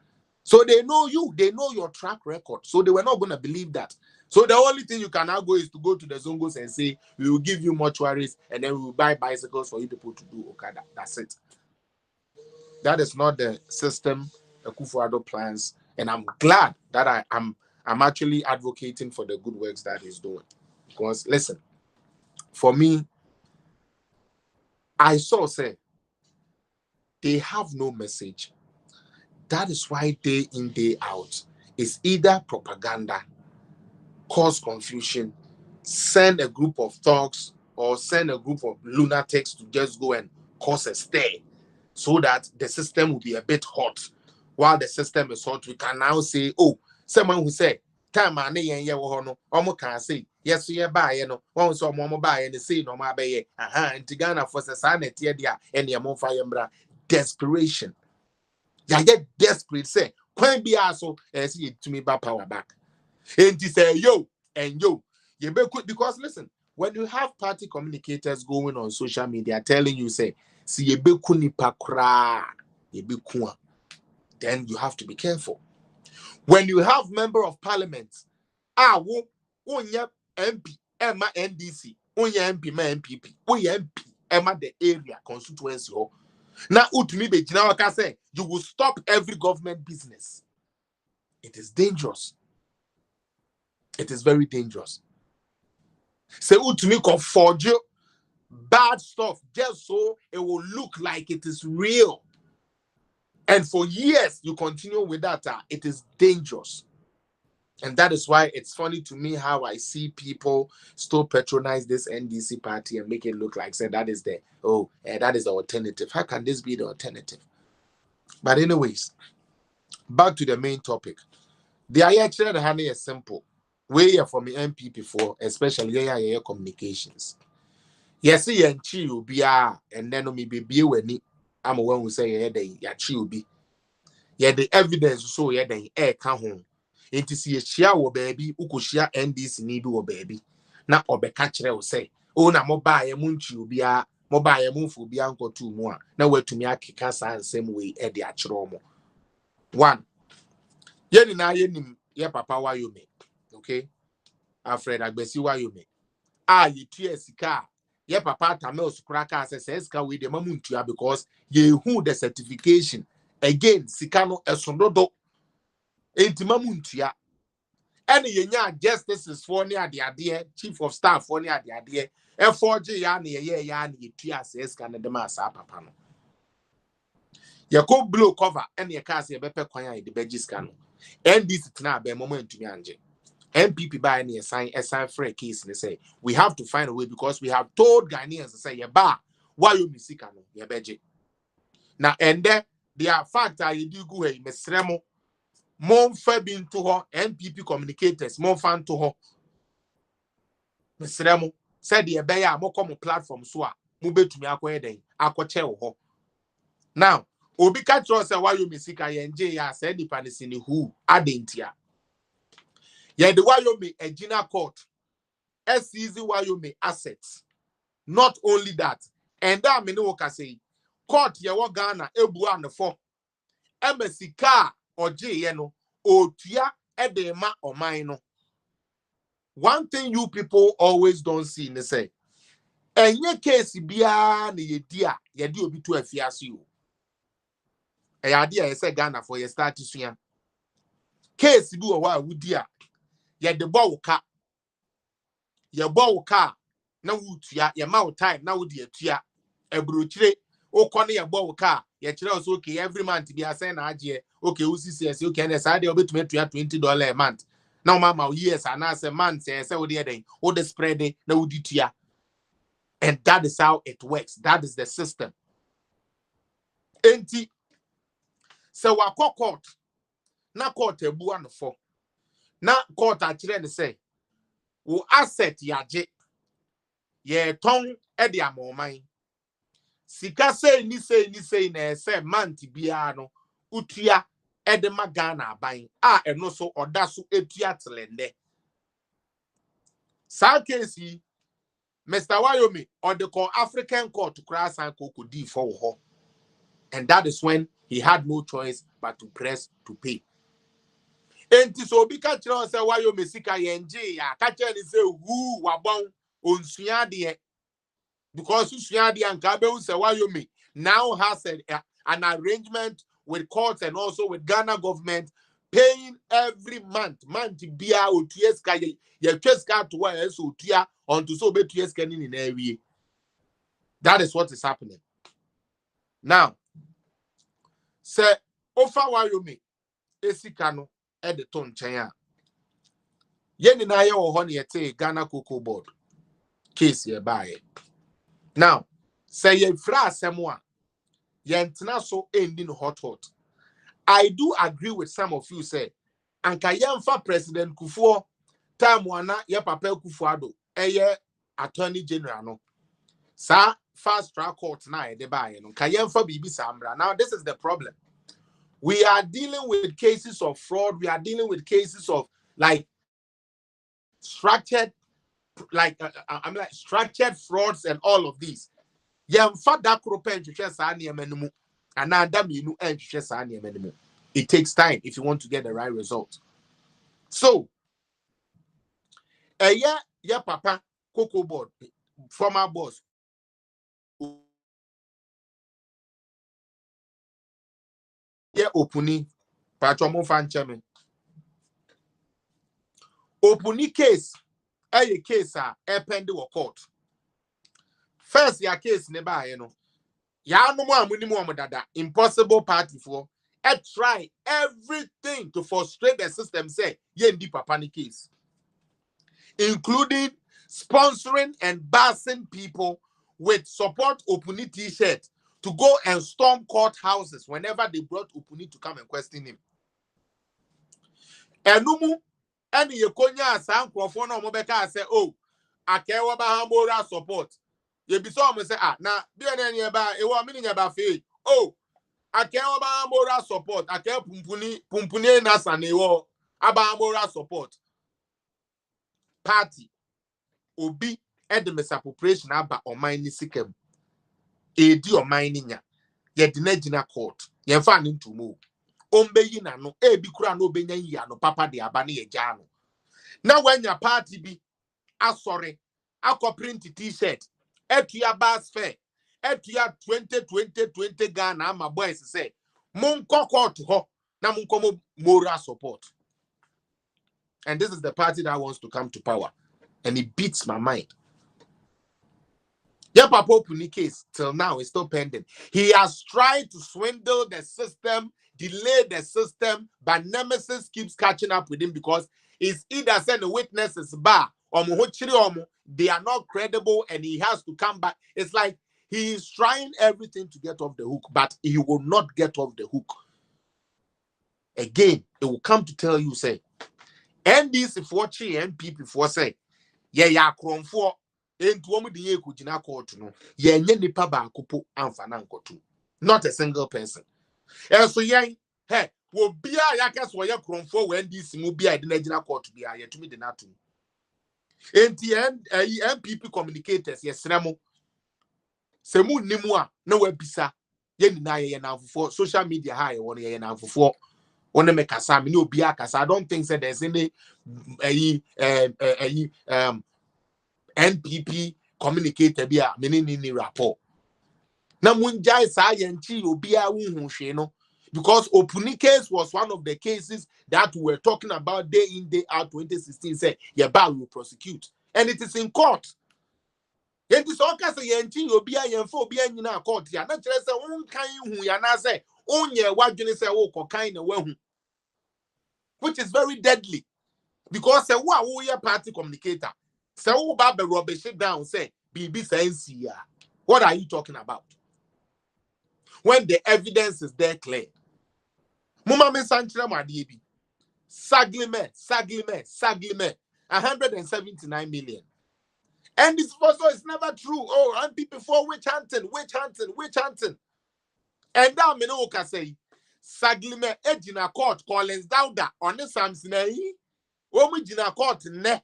So they know you, they know your track record. So they were not going to believe that. So the only thing you can now go is to go to the Zongos and say, we will give you mortuaries and then we will buy bicycles for you people to do Okada. That's it. That is not the system Akufo-Addo plans. And I'm glad that I'm actually advocating for the good works that he's doing. Because listen, for me, I saw say they have no message. That is why day in, day out is either propaganda, cause confusion, send a group of thugs or send a group of lunatics to just go and cause a stir so that the system will be a bit hot. While the system is hot, we can now say, oh, someone who say, time and no, can say, yes, we buy, one so more buy and say no my bay, and Tigana for society, and your more fire, desperation. You get desperate, say, can be also as it to me by power back. And he say, yo, and yo, you be quick because listen, when you have party communicators going on social media telling you, say, see, you be kunipa kra, you be kwa. Then you have to be careful. When you have member of parliament, MP, Emma NDC, MP, ma MPP, MP, Emma the area constituency. Now, say you will stop every government business. It is dangerous. It is very dangerous. Say utumi can forge bad stuff just so it will look like it is real. And for years, you continue with that. It is dangerous. And that is why it's funny to me how I see people still patronize this NDC party and make it look like, say, that is the alternative. How can this be the alternative? But anyways, back to the main topic. The actually honey is simple. Way for me MPP for, especially communications. Yes, you be and then me be when I'm one who say yeah, chill be. Yeah, the evidence so yeah, then come home. It is a share or baby, who could share NDC need or baby. Now or be catcher will say, oh, na mo buy a munchi be mobile move will be uncle 2 more. Now where to me akeka and same way e de achromo. 1. Yeni na yenim ye papa wa you me. Okay? Alfred Agbesi wa you me. Ye tua sika. Ye papa tamel sukraka says ka we de mamuntua because ye who the certification again sika no esondodo enti mamuntua. Any yenya justices for near the idea, chief of staff for near the idea, F4G yani ye tua says can the massa papa no. Ye ko blow cover and ye cast ye bepe kwanya the bedges cano. And this na be moment to me anje. MPP by any sign for a case and say we have to find a way because we have told Ghanaians to say ba why you misikano ye beje. Now and there are factor you do go mesremo mon fabin to her MPP communicators mon fan to her mesremo said the beya mo come platform so a mo betumi akoye den akoche ho. Now obi catch us why you misika ye nje ya say nipa ne sini who adentia. Yeah, the Wyoming a Gina court. SCZ Wyoming assets. Not only that, and that Minoka say, court ya Ghana, Ebu and the 4. MSC car or JNO, or Tia Edema or Mino. One thing you people always don't see, they say, and your case bia ni dear, ye do be to a fiasco. A idea I say Ghana for your start to see. Case do a while with dear. Ye the ball car. Ye ball car. Now would ya mouth time. Now would ye tia a brutire. O corner your ball car. Ye children okay every month to be a sign. Okay, who says you can decide a bit to $20 a month. Now, Mama, yes, and as a man says, so the other or the spread, no would tia. And that is how it works. That is the system. Enti. So wa court. Na court a buan for. Na court actually say. Wo asset yaje ye ton e de amomai sika say ni na say man tibia no utua e de magana aban a eno so oda so etua telende sa case Mr. Wyoming or the call African court to cross and kokodi for ho, and that is when he had no choice but to press to pay. Enti so bi ka kire say Wyoming sika ye nje ya ka kire ni say hu wabon onsua de because onsua de anka be say Wyoming now has an arrangement with courts and also with Ghana government paying every month bia otua ska ye tweska to where so otua onto so be tweska ni na awie. That is what is happening now. Say ofa Wyoming esika no e de to nchen a ye ni na ye wo ho na ye te Ghana Cocoa Board case ye bae. Now say ye fra asemo a ye ntena so ending hot. I do agree with some of you say anka yemfa President Kufuor time wana ye papa Kufuado eye Attorney General no sa fast track court na e de bae no ka yemfa bibi samra. Now this is the problem. We are dealing with cases of fraud. We are dealing with cases of like structured, structured frauds and all of these. It takes time if you want to get the right result. So, yeah, Papa Cocoa Board, former boss. Yeah, Opuni, Patromo Fan Chairman. Opuni case, a case, pending court. First, your case, never, you know. Ya no more minimum dada impossible party for try everything to frustrate the system say yendi papa ni case, including sponsoring and busing people with support Opuni t-shirt to go and storm courthouses whenever they brought Opuni to come and question him. Enumu any yekonya asan krofo na omobeka say oh akewa ba moral support. You be so say na be na ba e wo mini ba fe oh akewa ba moral support ake pumpuni na sane wo aba moral support party obi ed misappropriation aba oman ni sikem edi o mining ya ye de na gina court ye fa ne ntumu ombeyi na no bi kura no obenya yi ano papa de aba ne ye gya no na wanya party bi asore akọ print t-shirt etua bas fair etua 2020 Ghana ama boys say monko court ho na monko moral support. And this is the party that wants to come to power, and it beats my mind. Yeah, Papa Opuni case till now is still pending. He has tried to swindle the system, delay the system, but Nemesis keeps catching up with him because it's either send the witnesses bar or they are not credible and he has to come back. It's like he is trying everything to get off the hook, but he will not get off the hook. Again, it will come to tell you, say, NDC for NPP for say, yeah, chrome for. Not a single person. And so, hey, will be a yakas where you're chrome for when this will be a dinner court to be a to me the natu. And the end, MPP communicators, yes, Ramo. Semu Nimua, nowhere bisa. Yen na ye now for social media high, 1 year now for one make a sam, no biakas. I don't think that there's any NPP communicator be a mini rapport. Na munjai sa yenchi obia unhushe no, because Opuni case was one of the cases that we were talking about day in day out 2016 say Yeba will prosecute, and it is in court. It is all case yenchi obia yenfo obia nyina court ya na kire se unkan hu ya na say onye wadwene say wo kokan na wahu, which is very deadly because say wo a party communicator. So Baba rubbish it down, say, BB says, what are you talking about? When the evidence is there clear. Mumma Sanchra Madibi. Saglime. 179 million. And this also is never true. Oh, and people for witch hunting. And now Minoka say, Saglime Ejina Court, Collins Dauda, on the Samson, Omijina Court, ne.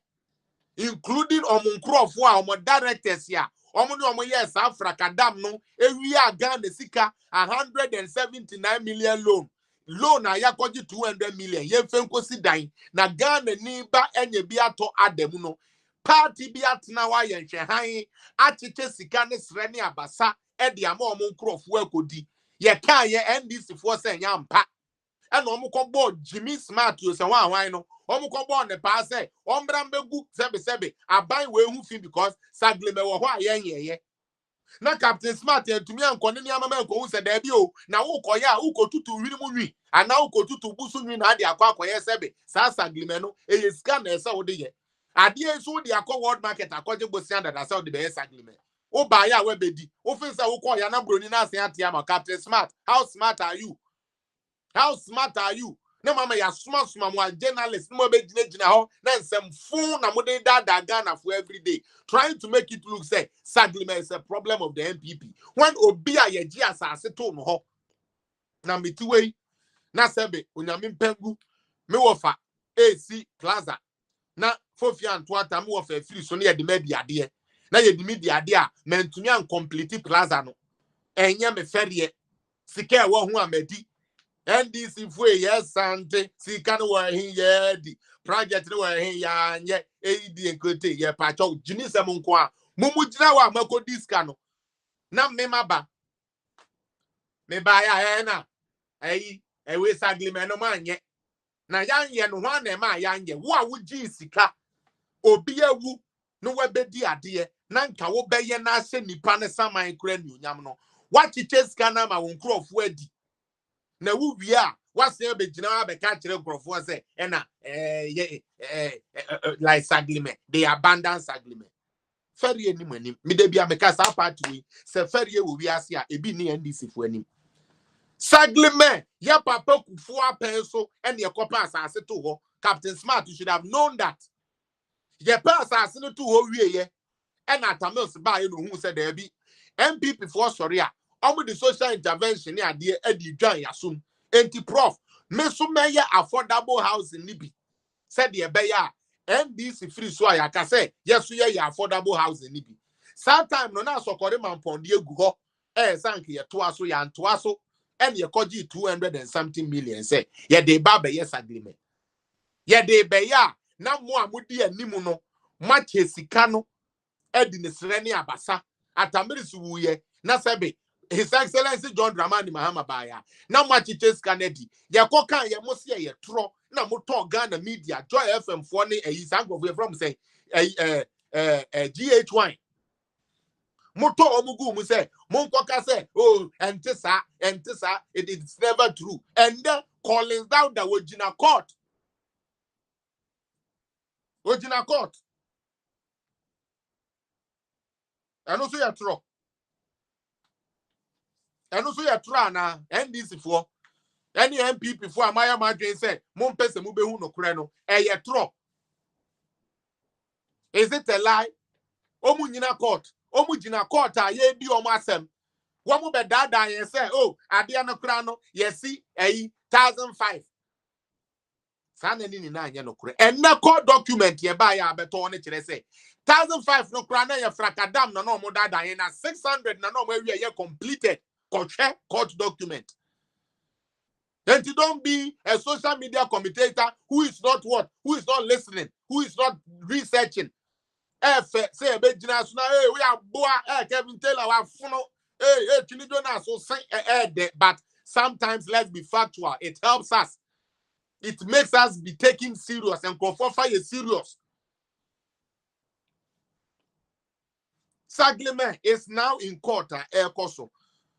Including Omunkrofwa, Omo directors here. Omo yes, Africa dam no. We are Ghana sika 179 million loan. Loan na yakoji 200 million. Ye fenko si dain. Na Ghana ni ba enye biato ademu no. Party biatna wa yen hwe achiche sika ne sreni abasa e de ama Omunkrofwa kodi. Ye kan ye NDC for say yampa. And Omukobo Jimmy Smart you say why no. Omukobo on the pass say ombrambe sebe abai we hu fi because Saglime wo ho ayen na Captain Smart and to me and konne niam man ko hu say da bi o na wo koya ukotutu wiri mu wi ana ukotutu busu wi na ade akwa sebe sa Saglime no e scan na esa wo de ye ade so de akwa world market akwaje bosi under da sa wo de be Saglime o ba ya we bedi o fin say wo koya na broni na asen atia ma Captain Smart. How smart are you? How smart are you? No mama ya smart journalist no be gina ho na nsem fun na mo dey da Ghana for every day trying to make it look say Saglime is a problem of the NPP when obi a ye gi asase to no ho na metiwe na sebe onyame mpengu me wofa AC Plaza na Fofia Antoata me wofa free so na ye de ade na ye de media ade a mentumi an complete Plaza no enye me ferie sika wo hu amadi NDC fue yes sante si kan wa hin ye di project no wa hin ya nye AD enkote ye pa cho jini sem nko a mumu jira wa mako diska no na me maba me ba ya na we Saglime no manye na yanye no ho na ma yanye wo a wo ji sika obi awu no we bedi ade na nka wo beye na ase nipa ne saman kura ni onyam no wa chiche sika na ma wo nkrofo adi na wu a wase be gina be ka kire nkrofo se na like Saglime they abandon Saglime ferie ni manim me da bia me ka sa party we se ferie wo wi ase a ebi ni NDC fu anim Saglime ya papa kufu apen so ene ekopa asase to ho Captain Smart you should have known that ye pa asase no to ho wie ye ena Tamils ba ye no hu se da bi MPP for sorry a omo the social intervention ni ade adi dwan yasum enti prof me so meye affordable housing ni bi said the beya NDC free so ayaka say yes so ye affordable housing ni bi sometime no na sokore man ponde egu ho sank ye twaso ya ntwaso and ye koji 200 and something million say ye de baba yes agreement ye de beya na mo amudi animu no mache sika no edi ne sreni abasa atamirisu wuye na sebe His Excellency John Dramani Mahama Baya. Now much it is Kennedy. Ya koka ya mosi ya tro. Na moto Ghana media. Joy FM phone a is angry from say GH1. Moto omugu mu say monkoka say entisa it's never true. And then Collins down the Wojina court. Wojina court. And also ya tro. And also ya tro na NDC for. Any MPP for Amaya Madrin said, Mon Pesa Mubehu no Creno, a tro. Is it a lie? Omujina court, ye di omasem. Wamu be dada and say, oh, Adiana Crano, yes, see, 1,005. Sanani ni na no kure. And na court document ye buy a beton it say. 1,005 no crana ye fracadam no more dada and 600 no more ye completed. Court document. And you don't be a social media commentator who is not what? Who is not listening? Who is not researching? Say we are boa Kevin Taylor but sometimes let's be factual. It helps us. It makes us be taken serious and conform is serious. Saglement is now in court air coso.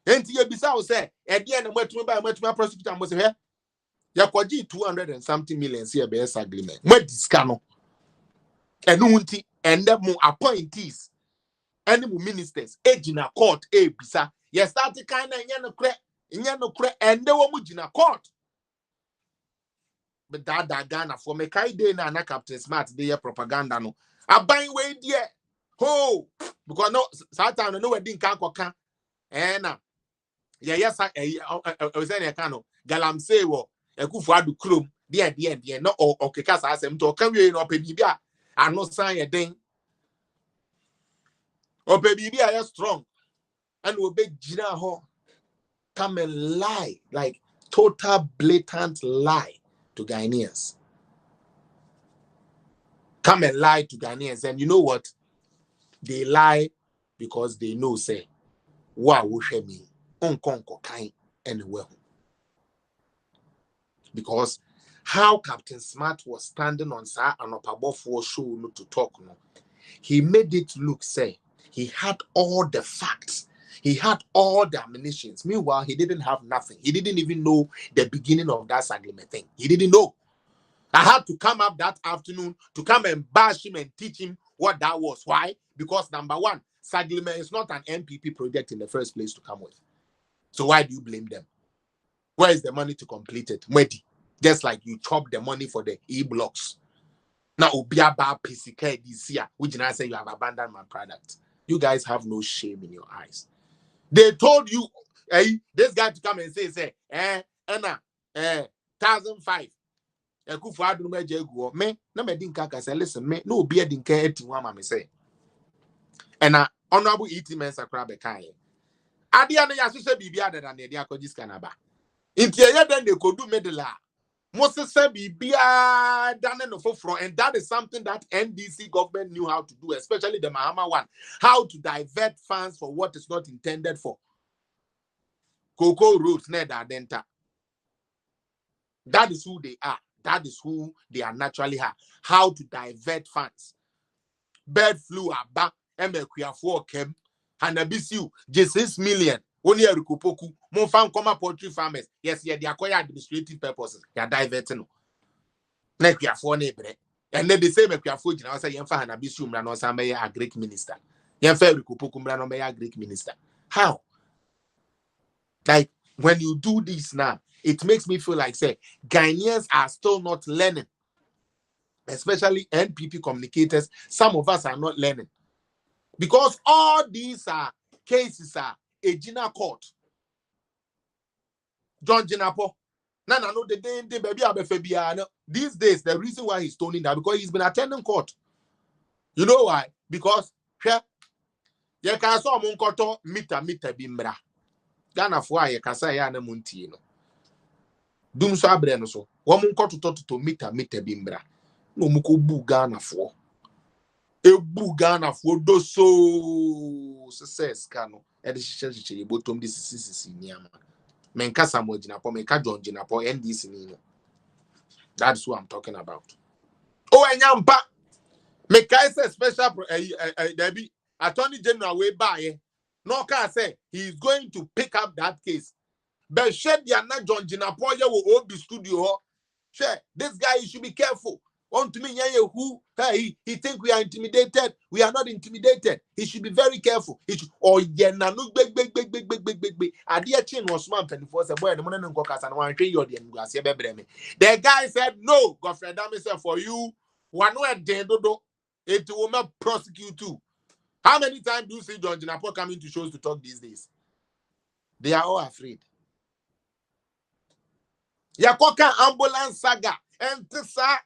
And you bisa say at the end of my prosecutor must say Yakoji 200 and something million here be agreement. What discano? And then more appointees, and more ministers, ejina court, bisa. You start the kind of no cre, and the womujina court. But that Ghana for me, Kaide na Captain Smart, they propaganda no. A buying way dear. Ho, because no, Satan no wedding can't coca. And yes, I was in a cano, Galamse wo. Ekufuadu krom dia no okeka sa asem to kawie no opebibia ano san ye den opebibia ya strong and obegina ho come and lie like total blatant lie to Ghanaians. Come and lie to Ghanaians, and you know what? They lie because they know say wa wo hwe mi onkonko kan anywhere. Because how Captain Smart was standing on Sir and up for show no to talk no, he made it look say he had all the facts, he had all the ammunitions. Meanwhile, he didn't have nothing. He didn't even know the beginning of that agreement thing. He didn't know. I had to come up that afternoon to come and bash him and teach him what that was. Why? Because number one, Saglement is not an MPP project in the first place to come with. So why do you blame them? Where is the money to complete it? Mwedi. Just like you chop the money for the e-blocks. Now, Obiaba PCK this year, which I say you have abandoned my product. You guys have no shame in your eyes. They told you, this guy to come and say, Anna, 1,005. Me, no me didn't kaka say, listen, me, no beer didn't care to one mammy say. And honorable eating men sakrabe kai. Adiana Yasusha be better than the Diakojis Canaba. Interior then they could do medela. Moses said be done no front, and that is something that NDC government knew how to do, especially the Mahama one. How to divert funds for what is not intended for. Cocoa roots, neda denta. That is who they are. That is who they are naturally are. How to divert funds. Bird flu aba, emekuya kem, hanabisiu, just 6 million. Only a Rukupoku, more farm comma poultry farmers. Yes, yeah, they acquire administrative purposes. They are diverting. Like we are for neighbor. And then the same if you are food, I say, Yanfa and Abisum Rano a Greek minister. Yanfa Rukupoku Rano a Greek minister. How? Like when you do this now, it makes me feel like say Ghanaians are still not learning. Especially NPP communicators. Some of us are not learning. Because all these cases are Ejina court. John Jinapo. Nana no the day baby abefebiano. These days, the reason why he's stoning that because he's been attending court. You know why? Because you can saw monkoto mita bimbra. Ghana for a kasa ya na muntie no. Dum so abre no so. Wo mun kototo mita bimbra. No mu ko bu Ghana for. Ebu Ghana for do so success kano. E de hihye botom de sisi niama. Menka Samuel Jinapo, menka John Jinapo, NDC ni no. That's what I'm talking about. Oh, enyampa. Meka say special Debbie Attorney General way by. No can say he is going to pick up that case. But shed ya na John Jinapo ya will old studio. Share this guy, you should be careful. On to me, who he think we are intimidated. We are not intimidated. He should be very careful. He should, oh yeah, na no big. Adia chin was man 24 boy the morning caucus and one train your the guy said no, Godfrey Dami said for you, one word dodo, it will not prosecute too. How many times do you see John Jinapo coming to shows to talk these days? They are all afraid. Yakoka ambulance saga and tisa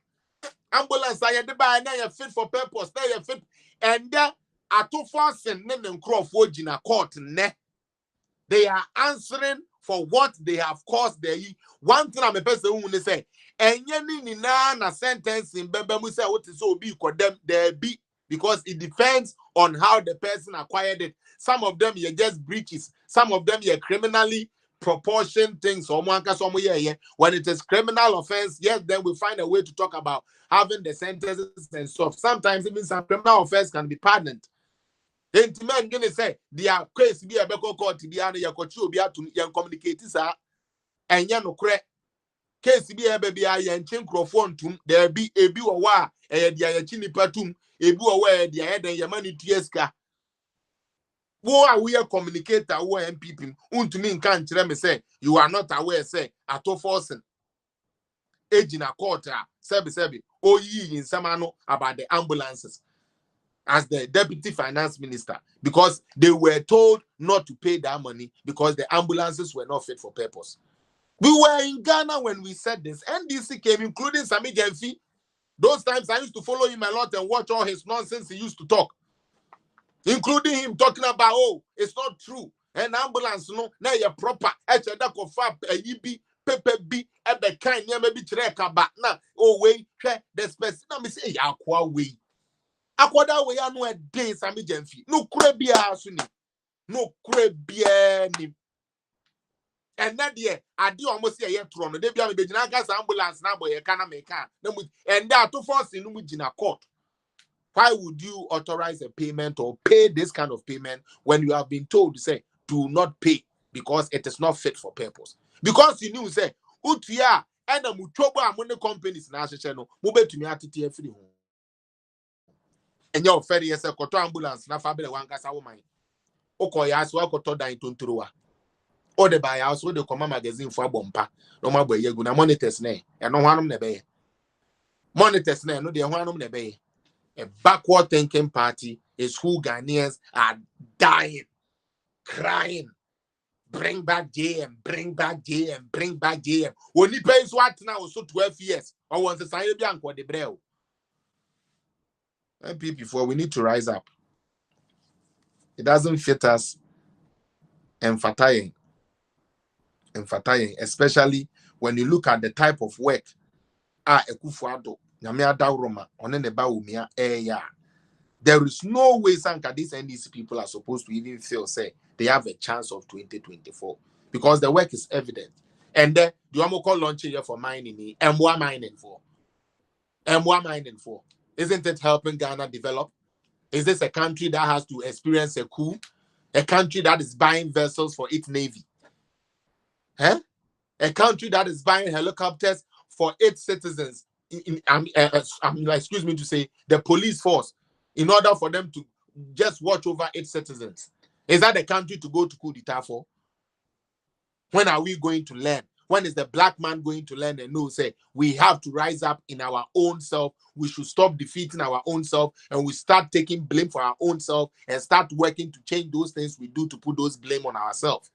ambulance I had by now fit for purpose, now you fit and then at 2 force and then Crawford in a court ne. They are answering for what they have caused there. One thing I'm a person who say, and yani na sentence in Bembe say what is so be them there be because it depends on how the person acquired it. Some of them are just breaches, some of them are criminally proportion things. When it is criminal offense, yes, then we find a way to talk about having the sentences and stuff. Sometimes even some criminal offense can be pardoned. Intimate gonna say their case be a beko court be an yakochu be to yan communicate sa and yan no cre case be a baby a yan chin crofon tum there be a bi or wa a dia chini patum a bu aware the head and yamani tieska. Wo are we a communicator who MPP unto can't me say you are not aware say at all forcing age in a quarter sebi oh ye in samano about the ambulances as the deputy finance minister because they were told not to pay that money because the ambulances were not fit for purpose. We were in Ghana when we said this. NDC came, including Sami Genfi. Those times I used to follow him a lot and watch all his nonsense he used to talk, including him talking about, oh, it's not true. An ambulance, no, now you're proper. Pepe B, ebe kind, maybe treka back now. Oh, wait, the specific. Let me say, Aqua way. Akwada we anu e den Sami Genfi. No kure bia so ni. No kure bia ni. And that year, I do almost say a tron. They be a bejina gas ambulance na boy kana meka. And that to force in jina court. Why would you authorize a payment or pay this kind of payment when you have been told to say do not pay because it is not fit for purpose? Because you knew say utia and a mutoba among companies na no mube to me atiti free home. And your ferry is a koto ambulance na fabele wankasa woman. Oko ya so koto dan tonturuwa. O de buy house with the command magazine for bompa. No ma boy yegu na monitors ne. E no hwanum ne be. Monitors ne no de hwanum ne be. A backward thinking party is who Ghanaians are dying, crying. Bring back JM, bring back JM, bring back JM. Only pays what now so 12 years. Or once the sign bianco de breo. MP before we need to rise up. It doesn't fit us emphasizing, especially when you look at the type of work. Ekufuado, nyamia dauroma, oneneba umia ya. There is no way Sanka these NDC people are supposed to even feel say they have a chance of 2024 because the work is evident. And then the Amoko launching here for mining, and what mining for? And what mining for? Isn't it helping Ghana develop? Is this a country that has to experience a coup? A country that is buying vessels for its navy? Huh? A country that is buying helicopters for its citizens? Excuse me to say, the police force, in order for them to just watch over its citizens. Is that the country to go to coup d'etat for? When are we going to learn? When is the black man going to learn and know, say, we have to rise up in our own self. We should stop defeating our own self and we start taking blame for our own self and start working to change those things we do to put those blame on ourselves.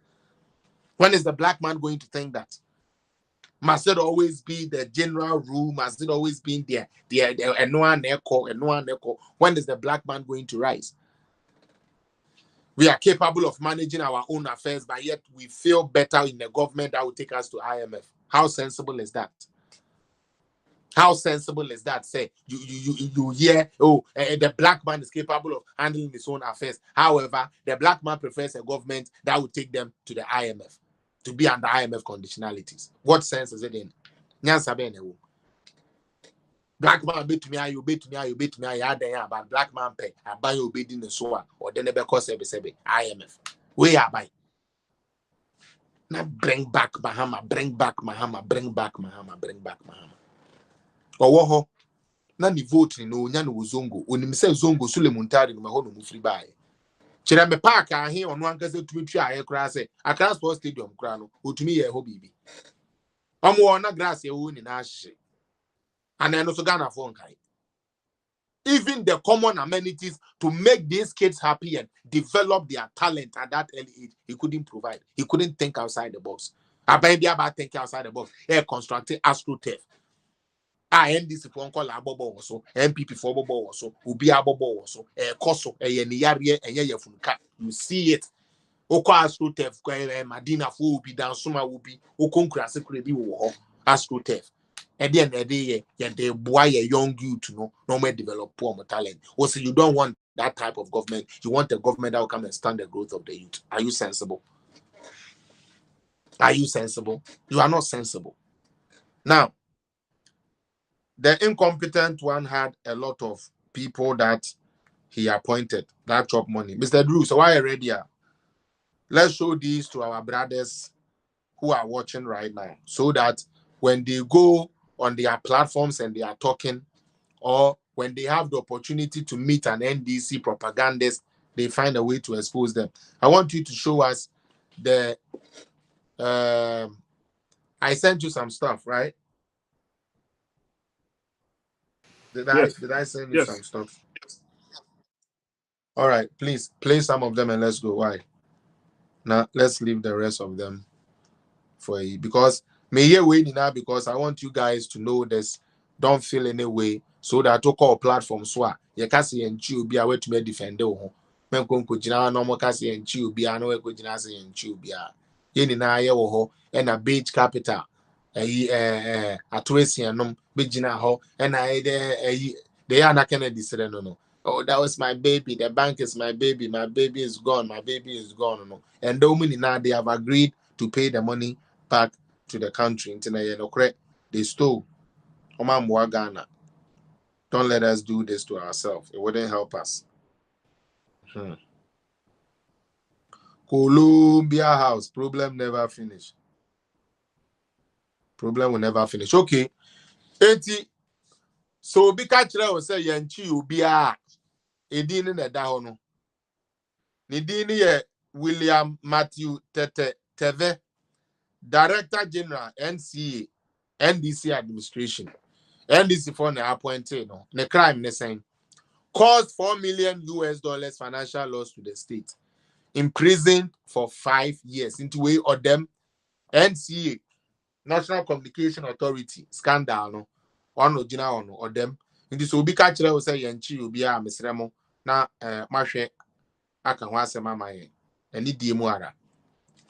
When is the black man going to think that? Must it always be the general rule? Must it always be there? When is the black man going to rise? We are capable of managing our own affairs, but yet we feel better in the government that will take us to IMF. How sensible is that? How sensible is that? Say you hear, the black man is capable of handling his own affairs. However, the black man prefers a government that will take them to the IMF, to be under IMF conditionalities. What sense is it in? Black man bet me, you bet me, but black man pay. I buy you bidding the soa or then never cost IMF. We are by. Now bring back Mahama, bring back Mahama, bring back Mahama, bring back Mahama. Owoho na ni vote no nya no zongo onim se zongo Sule Muntari no maho no mufri bae kire me park ahe ono ankase tumetwa aye kra se Accra Sports Stadium kra no otumi ye ho bibi omo na grass e wo ni na ahye ana no so Ghana for nkai. Even the common amenities to make these kids happy and develop their talent at that early age, he couldn't provide. He couldn't think outside the box. About thinking outside the box. He constructed AstroTurf. NDC for uncle Abobo also, MPP for Bobo also, Ubi Abobo also, Koso, Yari, and Yafunka. You see it. Oko AstroTurf, Madina for Ubi, down Suma Ubi, Okonkra Secretary AstroTurf. At the end of the day, they boy a young youth to know, no more develop poor talent. Also, you don't want that type of government. You want a government that will come and stand the growth of the youth. Are you sensible? Are you sensible? You are not sensible. Now, the incompetent one had a lot of people that he appointed that chop money. Mr. Drew, so why already? Let's show these to our brothers who are watching right now, so that when they go on their platforms and they are talking, or when they have the opportunity to meet an NDC propagandist, they find a way to expose them. I want you to show us the. I sent you some stuff, right? Did I send you some stuff? All right, please play some of them and let's go. Why? Now let's leave the rest of them for you, because may you wait now, because I want you guys to know this. Don't feel any way, so that to call platform swa. You can see and chew be away to me defend. Men ko jina no mo kasi and chew be ano ko jina say and chew be a. Yeni na ye wo ho and a beach capital. A Tracy and big jina ho and they are not Kennedy said no. Oh, that was my baby. The bank is my baby. My baby is gone. My baby is gone. No. And now they have agreed to pay the money back to the country. They stole. Ghana. Don't let us do this to ourselves. It wouldn't help us. Columbia House. Problem never finish. Problem will never finish. Okay. 80. So be catcher will say Yanchi will be a Edin in the Dahono. Nidini William Matthew Teve, Director General, NCA, NDC Administration. NDC for the appointed, no. The crime, the same. Caused $4 million financial loss to the state. Imprisoned for 5 years. Into way of them, NCA, National Communication Authority, scandal, no. One original one or them. In this will be catcher will say Yanchi will be a Miss Remo. Na Marshe Akanwase Mama. Any Diemuara.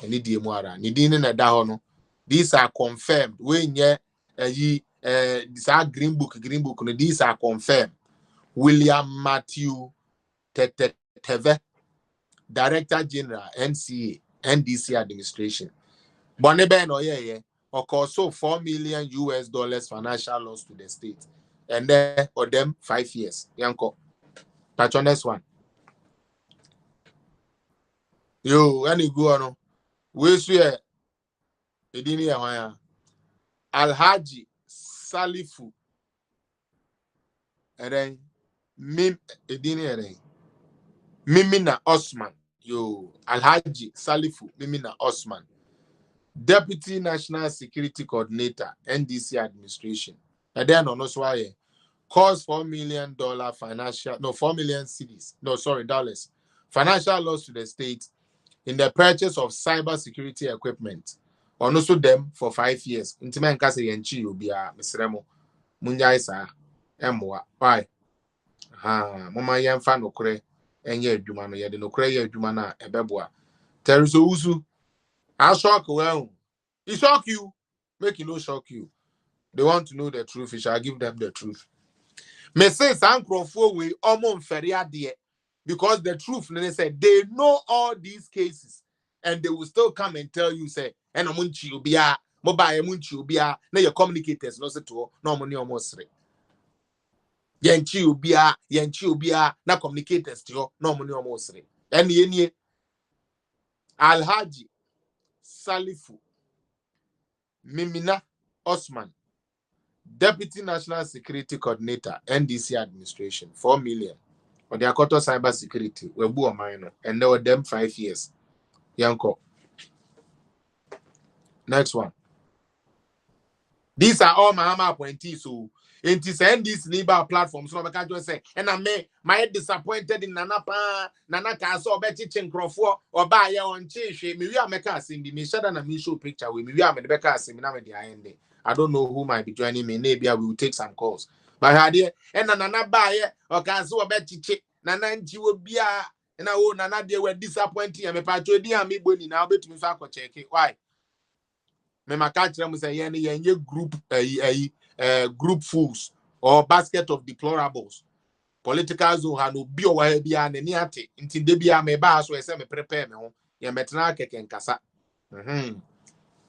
Any Diemuara. Nidin na Dahono. These are confirmed. When these are green book. These are confirmed. William Matthew Teve, Director General, NCA, NDC Administration. Boneben or also $4 million financial loss to the state. And then for them 5 years. Yanko. Patroness one. Yo, any go on. We swear. Alhaji Salifu. And then Mimina Osman. Yo, Alhaji Salifu Mimina Osman. Deputy National Security Coordinator, NDC Administration. And then on also why caused $4 million $4 million cedis. Dollars. Financial loss to the state in the purchase of cyber security equipment. On also them for 5 years. Intiman Kase Yanchi will be a Misremo. Munjaisa. Emwa. Why? Mama Yan Fan Okre. enye adwuma no ye de no kra ye adwuma na ebeboa Teresa Usu I shock well it shock you make it no shock you they want to know the truth we shall give them the truth me say sankrofo we omo mfere ade because the truth they said they know all these cases and they will still come and tell you say eno munchi obia mobile munchi obia na your communicators no say to no mo ni omo sre yenchi obia na communicators to no mo ni omo sre enie Alhaji Salifu Mimina Osman Deputy National Security Coordinator NDC administration 4 million or the Akoto cyber security we bu omino and there were them 5 years yanko next one these are all Mahama appointees so in this NDC platforms so I just say and I my disappointed in Nana ka so be chichin crofo or ba ya on chishi me wi ameka asim bi me shada na me show picture we me wi ameka asim na me the end I don't know who might be joining me maybe I will take some calls but had here and Nana ba ye or ka so be chichi Nana nchi wo bia na o Nana de we disappointing me pa chodi am me boni na obetumi fa ko check why me maka kire mu say ye group group fools or basket of deplorables political zone ha no bi o wa bia na ni ate nti de bia me ba so ese me prepare me ho ye metena keke nkasa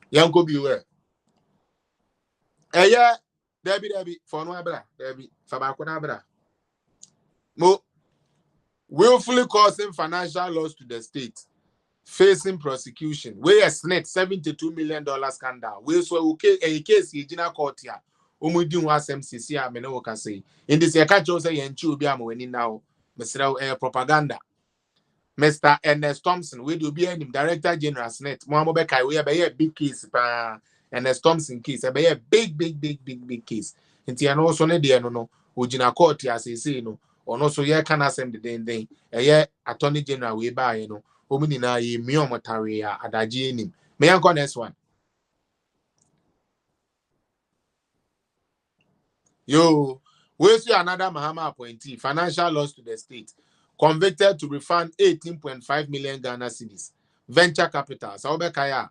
yanko bi we Debbie for no abra Debbie fa ba ko na abra mo willfully causing financial loss to the state facing prosecution we a snake $72 million scandal we so okay a case yina court here omudi hu asem sisi a me ne wo ka sei in this yaka cho say yanchi obi am wani now mesra propaganda Mr. Ernest Thompson we do be him director general snake mo am be kai we be big case pa Ernest Thompson case be a big case nti ya no so ne de no ogina court ya sisi no ono so ye kan asem de den attorney general we ba ye no omuni na ye mi omotare ya adaje enim me yanko next one yo we see another Mahama appointee financial loss to the state convicted to refund 18.5 million Ghana cedis venture capital so be kaya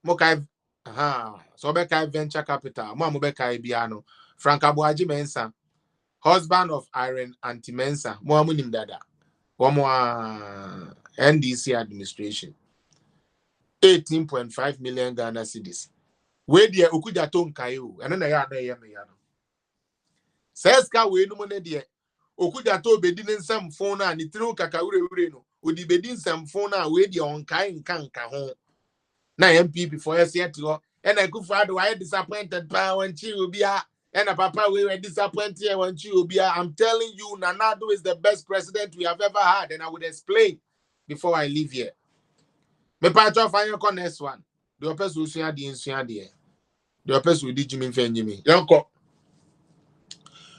mo kai so be kai venture capital mo be kai bia no Frank Abuaji Mensa husband of Irene Anti Mensa mo amunim dada womo NDC administration 18.5 million Ghana cedis we dia okuja to nkai o eno na ya me ya no says ka we no ne de okuja to bedi nsam phone na ni tiri kaka wure no odi bedi nsam phone na we de onkai nka ho na MPP for yet ho and I could father why disappointed pa when chi obia and a papa we were disappointed when chi obia I'm telling you Nanado is the best president we have ever had and I would explain before I leave here me pa cho fire con next one the person who sua de the person who did Jimmy Fenjimi yanko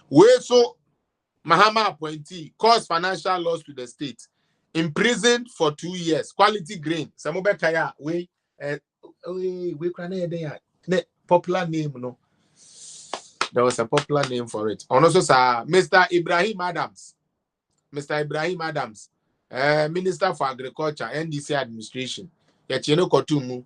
we so Mahama appointee caused financial loss to the state imprisoned for 2 years quality grain samobe kaya we kwana there popular name no there was a popular name for it and also sir Mr. Ibrahim Adams Minister for Agriculture NDC administration yacheno kotumu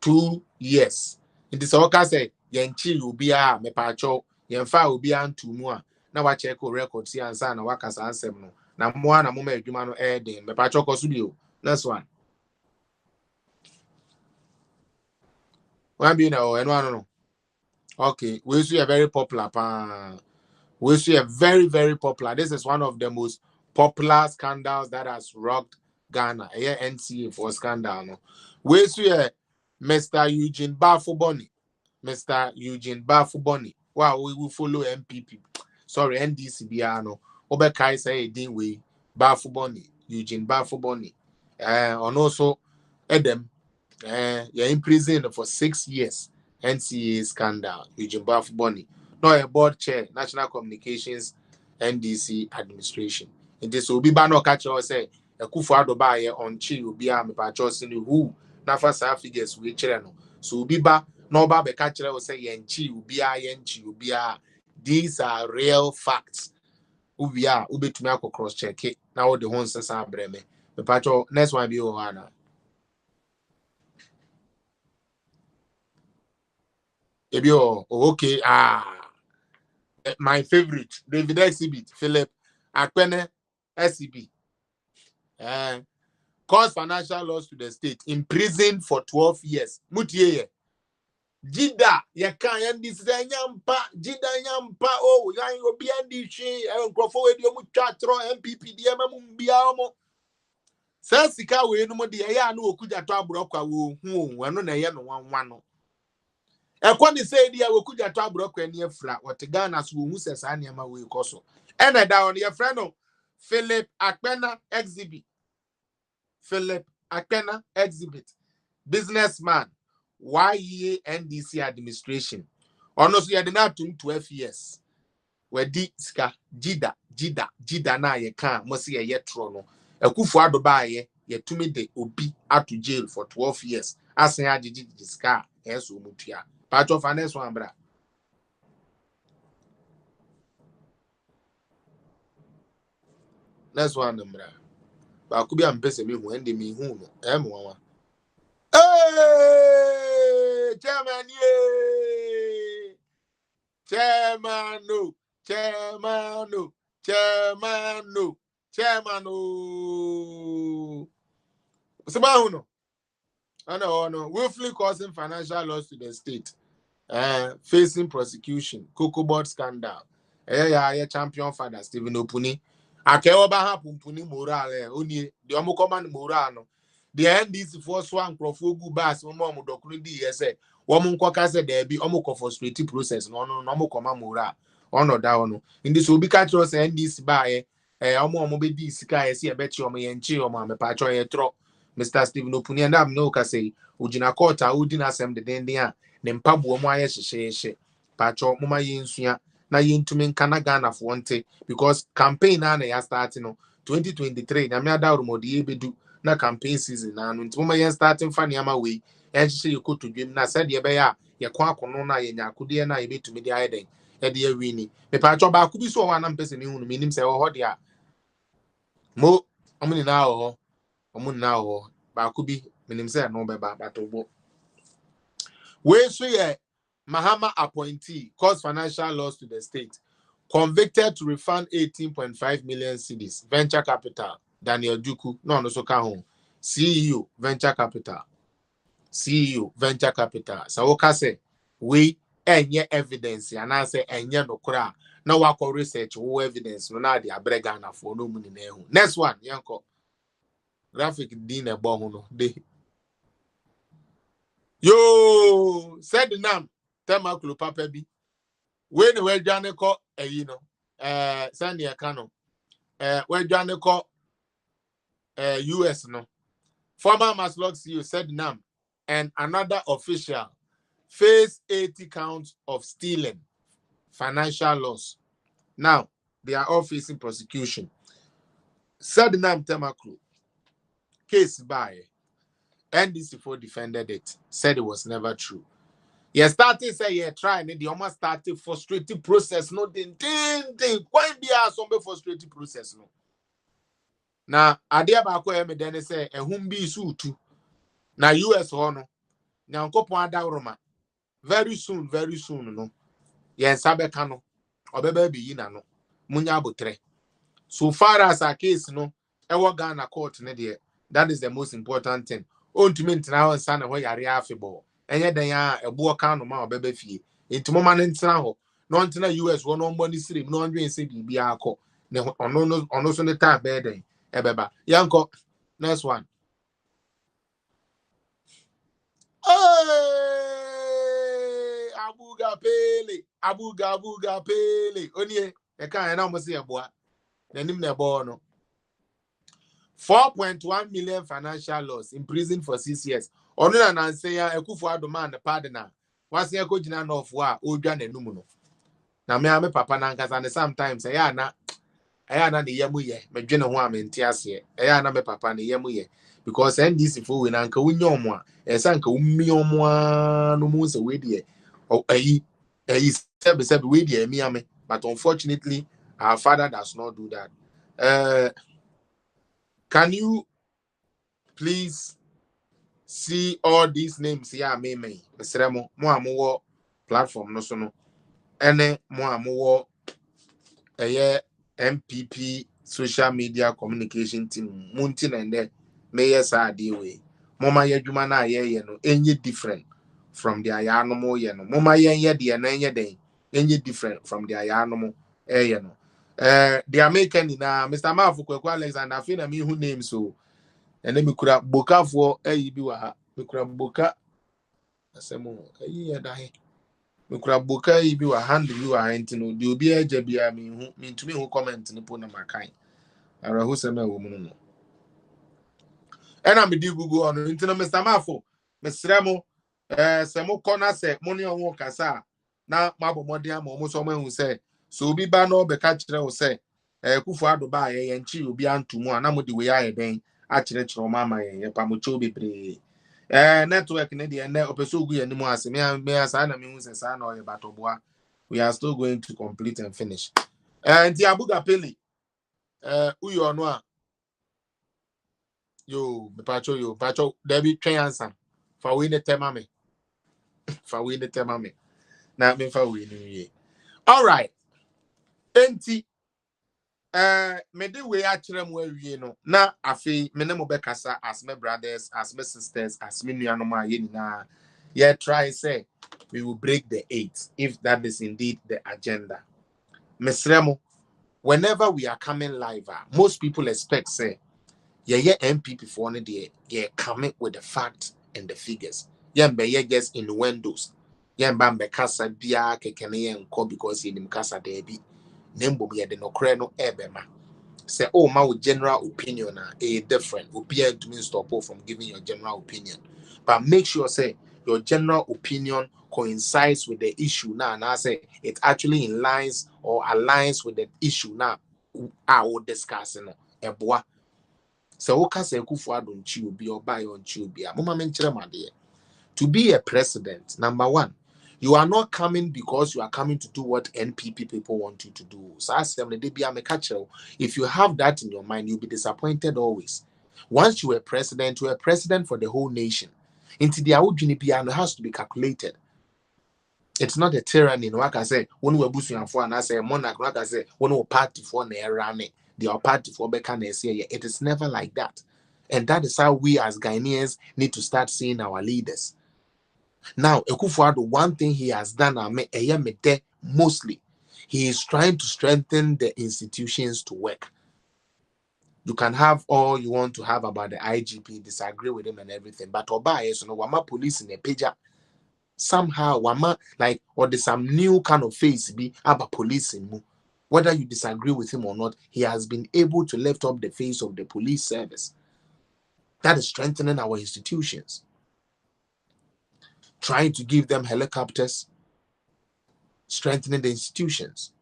2 years in this oka say yenchi obia me pacho yenfa obia ntumu a na wa check record si ansa na wakasa ansem no na moa na moma adwuma no den me pacho koso bio next one one be na no okay we see a very popular we see a very popular this is one of the most popular scandals that has rocked Ghana NCA for scandal no we see Mr. Eugene Bafuboni wow we will follow MPP sorry NDC biano obekai say din we Bafuboni Eugene Bafuboni and also Edem you're in prison for 6 years NCA scandal Eugene Bafuboni no a board chair National Communications NDC administration it is obi ba no catch us say Akufo Addo ba ye on chi obi a me pa cho se who na fa sa figures we kire no so obi ba no ba be catch us say yenchi obi a these are real facts ubia ubetumi cross check it Now the whole sesa breme. The patcho next one be Ohana. Ebio, okay, my favorite, David Exhibit, Philip Akpene SCB. Caused financial loss to the state, imprisoned for 12 years. Mutiye. Jida, ya kan yandi nyampa, Jida nyampa, oh, yan obi andi chi, nkrofo we dio mu twatro MPP di emamu mbia omo. Sa sika we no mo de ya na okuja to abrokwa wo hu eno na ye no wanwa no. Ekwani say dia okuja to abrokwa ni afra, wote Ghana so hu se sa niam we koso. Ena da on your friend no Philip Akpena Exhibit. Philip Akpena Exhibit. Businessman. YEA NDC administration. Honestly, I did not 12 years. Where di ska jida na ye kan mosi ye trono. Ekufu adoba ye tumi de obi out to jail for 12 years. Asen ajiji ska enso mutua. Part of finance one bra. Next one bra. Ba kubi ampese me hu ende me hu no. Emwa. Hey, chairman, yeah. Chairman, no. Chairman, no. Chairman, no. Chairman, no. Sabahuno. No. Willfully causing financial loss to the state. Facing prosecution. Cocoa board scandal. Yeah, champion father Stephen Opuni. Akeoba ha pumpuni morale. Oni the omo command morano. The NDC for swan profogu bass, Momo Docredi, yes, woman quackase there be almost frustrated process, no comma mora, or no down. In this will be catchers NDC by almost be sky, see a bet you me and chill, mamma patro tro. Mr. Stephen Opuni and I'm no case, Ujina Kota, Udin assem the Dendia, then Pabu Moya she, patro, Muma Yinsuya, na yin to mean Kanagana for one day, because campaign are starting 2023, Namada Modi bedu. Na campaign season na no ntimo yen starting fa niam we en hye ye koto dwem na said ye be ya ye kwa akono na ye nyakode na ye betumi de ayeden e de awini me pa cho ba ku bi so wa na mpese ni hunu minim se ho de a mo omuni na ho ba ku bi minim se no be ba batobo we so ye Mahama appointee caused financial loss to the state, convicted to refund 18.5 million cedis. Venture capital Daniel Duku, no so home. CEO Venture Capital. So okay say we enye evidence and I say enye no kra. Now we call research wo evidence no na de abrega na for no muni na ehu. Next one yanko. Graphic din e bo hu no de. Yo said the name tema klo papa bi. We ne we dwane ko eyi no. Send ye kano. We dwane ko US no. Former Maslog CEO said Nam and another official face 80 counts of stealing, financial loss. Now they are all facing prosecution. Said Nam Temakru case by NDC4 defended it, said it was never true. You started say you trying the almost started frustrating process. No ding. Quite be a some frustrating process no. Now, idea ba ko me den say ehum bi su tu na US ho no nyankopon adawroma very soon no yen sabe ka no obeba bi yi na no munya abotre so far as our case no e wo Ghana court ne de that is the most important thing ontumi ntina ho nsa na ho yare afebo enye den ya ebo ka no ma obeba fie entimo ma ntina ho no ntina US ho no mboni sirim no ndwen se bibia akọ ne ono so ne ta be den ebeba yanko next one. Hey, abuga pele onye e kan na mo se eboa nanim na ebo no 4.1 million financial loss in prison for 6 years onu na nanse ya ekufu adoma na partner wase ekogina na ofo a odwa nanum no na me papa na nkasa ne sometimes ya na ne yamu ye medwene ho amenti ase ya na me papa ne yamu ye because NDC for we na nka wunyomo a esa nka umiomo no mu se we de ayi sebe we de emi ame but unfortunately our father does not do that. Can you please see all these names here? Me, Mr. Mo amuwo platform no so no. Ene mo amuwo MPP social media communication team. Muntin and there. Mayor sa way. Mama yedwuma na ye no enye different from the ayanomo ye no. Mama ye de na enye den enye different from the ayanomo no. The American na Mr. Mafu Kwekwa Alexander Fina me who name so. And then me kura boka for bi wa ha. Me kura boka asemo ya dahe. Me kura boka bi wa hand bi wa enti no de obi aja bia me hu me ntumi hu comment ni po na makan. Ara hu se me wo mu no. And I'm di Google on enti no Mr. Mafu. Mesrɛ mo se mo kona se mo ne on kasa na mabo modern ama mo so mo hu se so obi ba no be ka kire wo se kufu ado ba ye nchi obi antumu ana mo de we aye den a kire kire o mama ye pa mo cho bebre network ne de na opeso ogu ye ni mo ase me asa na me hu se sa na o ye batoboa. We are still going to complete and finish nti abuga peli uyo no a yo me pacho David twen answer fa we ne tema me fa we ne tema me na me fa we ni. All right. Enti me de we akire mo awie no na afi me ne mo bekasa as my brothers, as my sisters, as me nuanom a ye nyina. Yeah, try say we will break the 8 if that is indeed the agenda. Mesremo, whenever we are coming live, most people expect say yeah MPP for one day, yeah coming with the facts and the figures. Yeah, be yeah just in windows. Yeah, mbambe kasa bia kekene ye nko because ye nim kasa there be. Nembo be the no kre no ebema. Say, oh, my general opinion a different. Opinion to mean stop from giving your general opinion. But make sure say your general opinion coincides with the issue now. And I say it actually in lines or aligns with the issue now. I will discuss a boy. So okay say kufu don't chew be or buy on chew be. Mama mention my dear. To be a president, number one, you are not coming because you are coming to do what NPP people want you to do. So I say, if you have that in your mind, you'll be disappointed always. Once you are president for the whole nation. Into the Aujini has to be calculated. It's not a tyranny. Like I say, when we are boosting for and I say monarch, like I say, when we party for Nerane, the party for Bekane say, it is never like that. And that is how we as Ghanaians need to start seeing our leaders. Now, Ekufuado, one thing he has done, mostly, he is trying to strengthen the institutions to work. You can have all you want to have about the IGP, disagree with him and everything, but Oba is no Wama police in a pager. Somehow, Wama like or there's some new kind of face be about policing. Whether you disagree with him or not, he has been able to lift up the face of the police service. That is strengthening our institutions. Trying to give them helicopters, strengthening the institutions.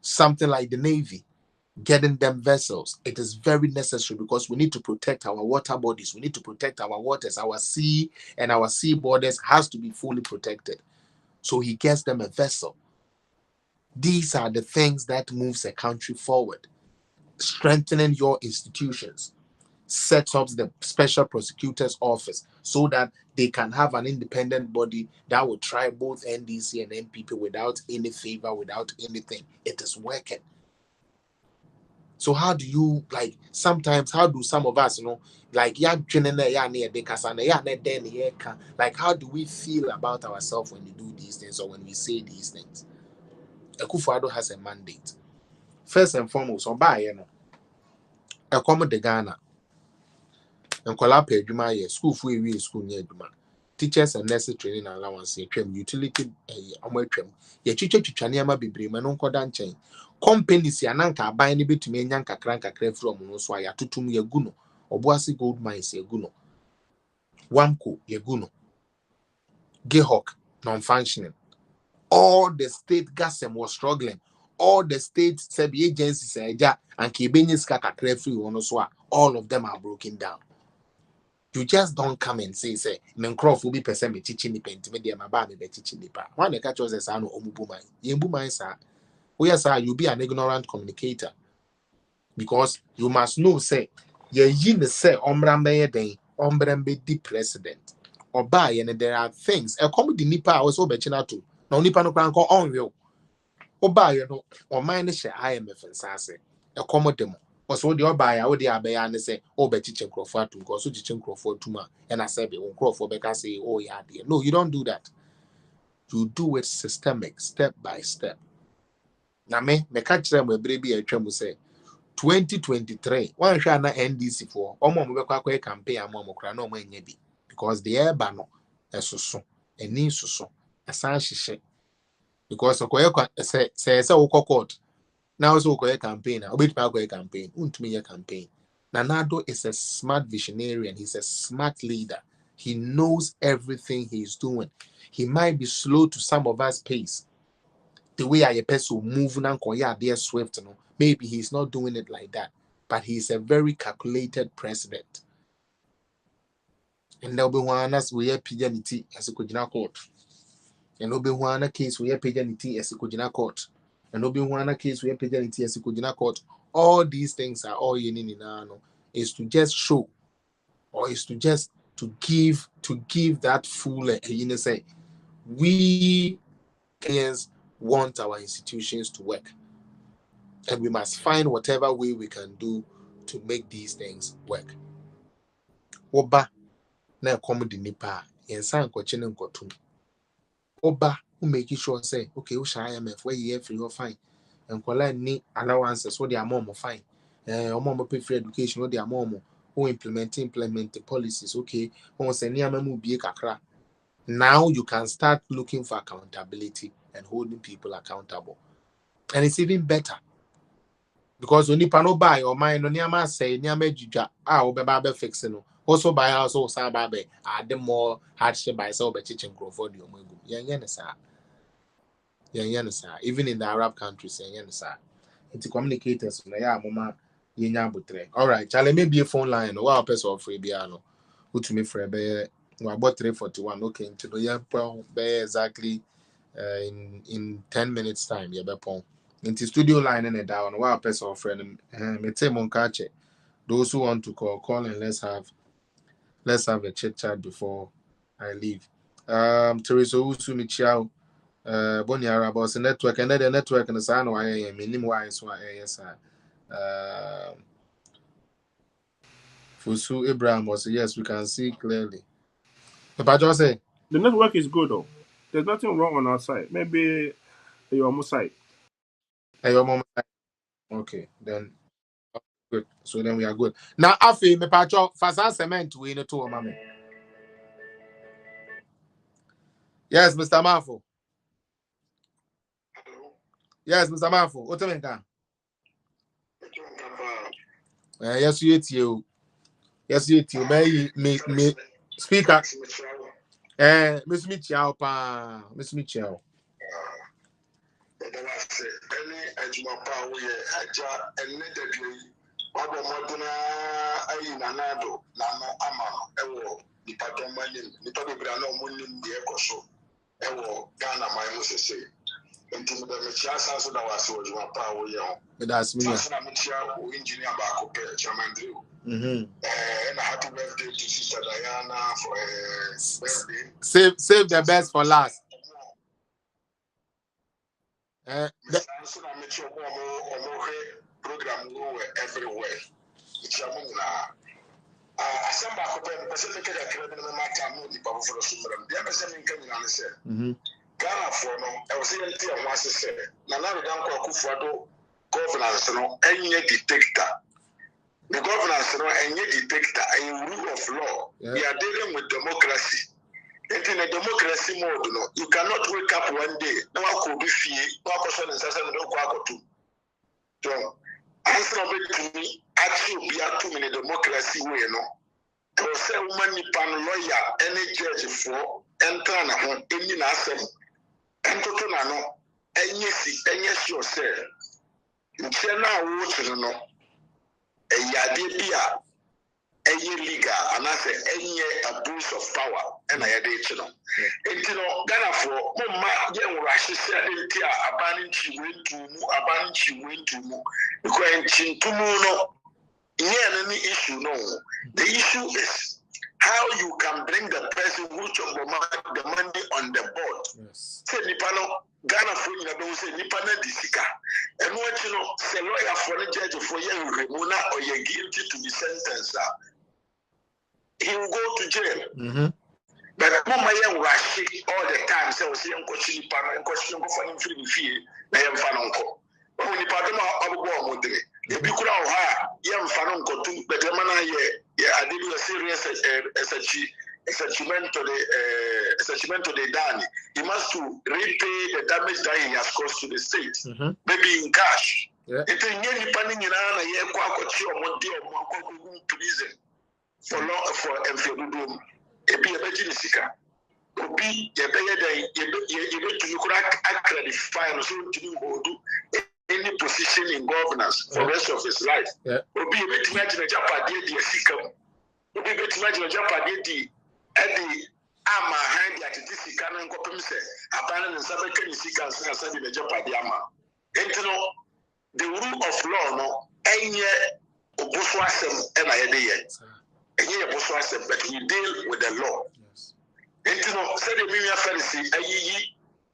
Something like the Navy, getting them vessels. It is very necessary because we need to protect our water bodies. We need to protect our waters. Our sea and our sea borders has to be fully protected. So he gets them a vessel. These are the things that moves a country forward. Strengthening your institutions. Sets up the special prosecutor's office so that they can have an independent body that will try both NDC and MPP without any favor, without anything. It is working. So how do you sometimes how do some of us, like how do we feel about ourselves when we do these things or when we say these things? Akufo-Addo has a mandate. First and foremost, accommodate Ghana. And pay adwuma ye school for we school near adwuma. Teachers and nurses training allowance ye twem utility omo twem ye twitwa niama bebre ma no nkoda nchen companies ya nanka aban ne betumi enya nkakra from no so ya totum ye gu no Obuasi gold mines ye gu no Wamco ye gu no Gehawk non-functioning. All the state gasem was struggling. All the state agencies and kebenyis kakra free one so all of them are broken down. You just don't come and say, Mencroft will be person me teaching the paint, media my baby be teaching the pa. One the catch was a son of Omubumai. Yembumai, sir. Oh, yes, sir, you be an ignorant communicator. Because you must know, say, ye yin say omrambe den omrambe di president oba ye there are things e come di nipa a so be china to na nipa no kran ko onwe oba ye no o man she IMF nsase e come dem so the oba ya wo di abaya ne say o be chiche nkrofo atu because so chiche nkrofo atuma e na say be nkrofo be ka say oh yeah there. No, you don't do that. You do it systemic, step by step. Na me catch them we be a twam say 2023 one share na NDC for omo mo be kwa campaign am mo kra na omo anya bi because the air ba no esoso eni soso asan hihye because okoye say wo court now also okoye campaign na obetuma okoye campaign untumi ye campaign. Nanado is a smart visionary and he's a smart leader. He knows everything he's doing. He might be slow to some of us pace. The way I person move now, they're swift, no. Maybe he's not doing it like that, but he's a very calculated president. And there'll be one as we have pigeonity as a Kujina court. And there'll be one case we have pigeonity as a Kujina court. And there'll be one case we have pigeonity as a Kujina court. All these things are all you need now is to just show, or is to just to give that full say we Kenyans want our institutions to work. And we must find whatever way we can do to make these things work. Oba na come the nipa yensan kochene nkotum. Oba who make sure say okay, we shall IMF where you free or fine. And kola ni allowances so their mom fine. Mom pay free education or their mom who implement the policies. Okay, kakra. Now you can start looking for accountability and holding people accountable. And it's even better. Because when you no buy or mind no near say near mejuja be fixing also buy house or sababe add more hardship by so be chichen croford even in the Arab countries it's communicators na mama yenya butre. All right, chale maybe a phone line or person of free biano who to me for be about 341 okay into the be exactly in 10 minutes time be pon into studio line and down one person of friend me tell monkache those who want to call and let's have a chit chat before I leave. Teresa Usu Michiao Boni Arabos the network and then the network and the sign why minimum wise yes Fusu Abraham was yes we can see clearly. Papa just say The network is good though. There's nothing wrong on our side. Maybe your own side. hey your mom okay then good. So then we are good. Now Afi me pacho fasa cement we no to mama. Yes, Mr. Mafo. Yes, Mr. Mafo. What you mean? Yes, you. Yes, you. Me. Speaker. Miss Michelle pa. Miss Michelle. That's me. And happy birthday to Sister Diana for her birthday. Save the best for last. Program go everywhere. It's a Asamba Pacific Ghana for no, I was saying to one sister, Nana Danko Kufuado governance, no, any dictator. The governance, no, any dictator, a rule of law. We are dealing with democracy. And in a democracy mode, no, you cannot wake up one day. No one could be fear, no person is saying no quack. So, answer of it to me, actually, be a 2 minute democracy way, no. To say woman pan lawyer, any judge for enter na any nasem. And to no, any yourself. You cannot watch no. A yadibia, a legal, and I say any abuse of power, and I had it. And Ghana for Mama, young Rashi said, abandoning she went to move, because Chintuno, Yeah, any issue, no. The issue is how you can bring the person who took the money on the board. Yes. Say Nipano, Ghana for you know, say Nipana Disika. And what you know, say lawyer for the judge for you, Remuna, or you're guilty to be sentenced. He will go to jail. Mm-hmm. But Mama Yang rush all the time, so see Uncle Nipana and question for him free fee, I am Fanonco. When you pardon our Modre. If you could have young Fanonco too, but the man I did a serious attachment to the Dani. He must to repay the damage that he has caused to the state, maybe in cash. It's a new panning in a year, prison for law for Emphibudum. A be a Bajisika. Obi, you could accredify and so to do any position in governance for the rest of his life. Obi, a bit imagine a Japadi, the Sikam. Obi, a bit imagine a Japadi, Eddie, Ama, Handy at the Sikan and Copimse, abandoned Sabakan Sikas and Sabi the Japadiama. And to know the rule of law, no, and yet, Obuswasem and I had and here, but we deal with the law. And you know, said the Mimia Pharisee,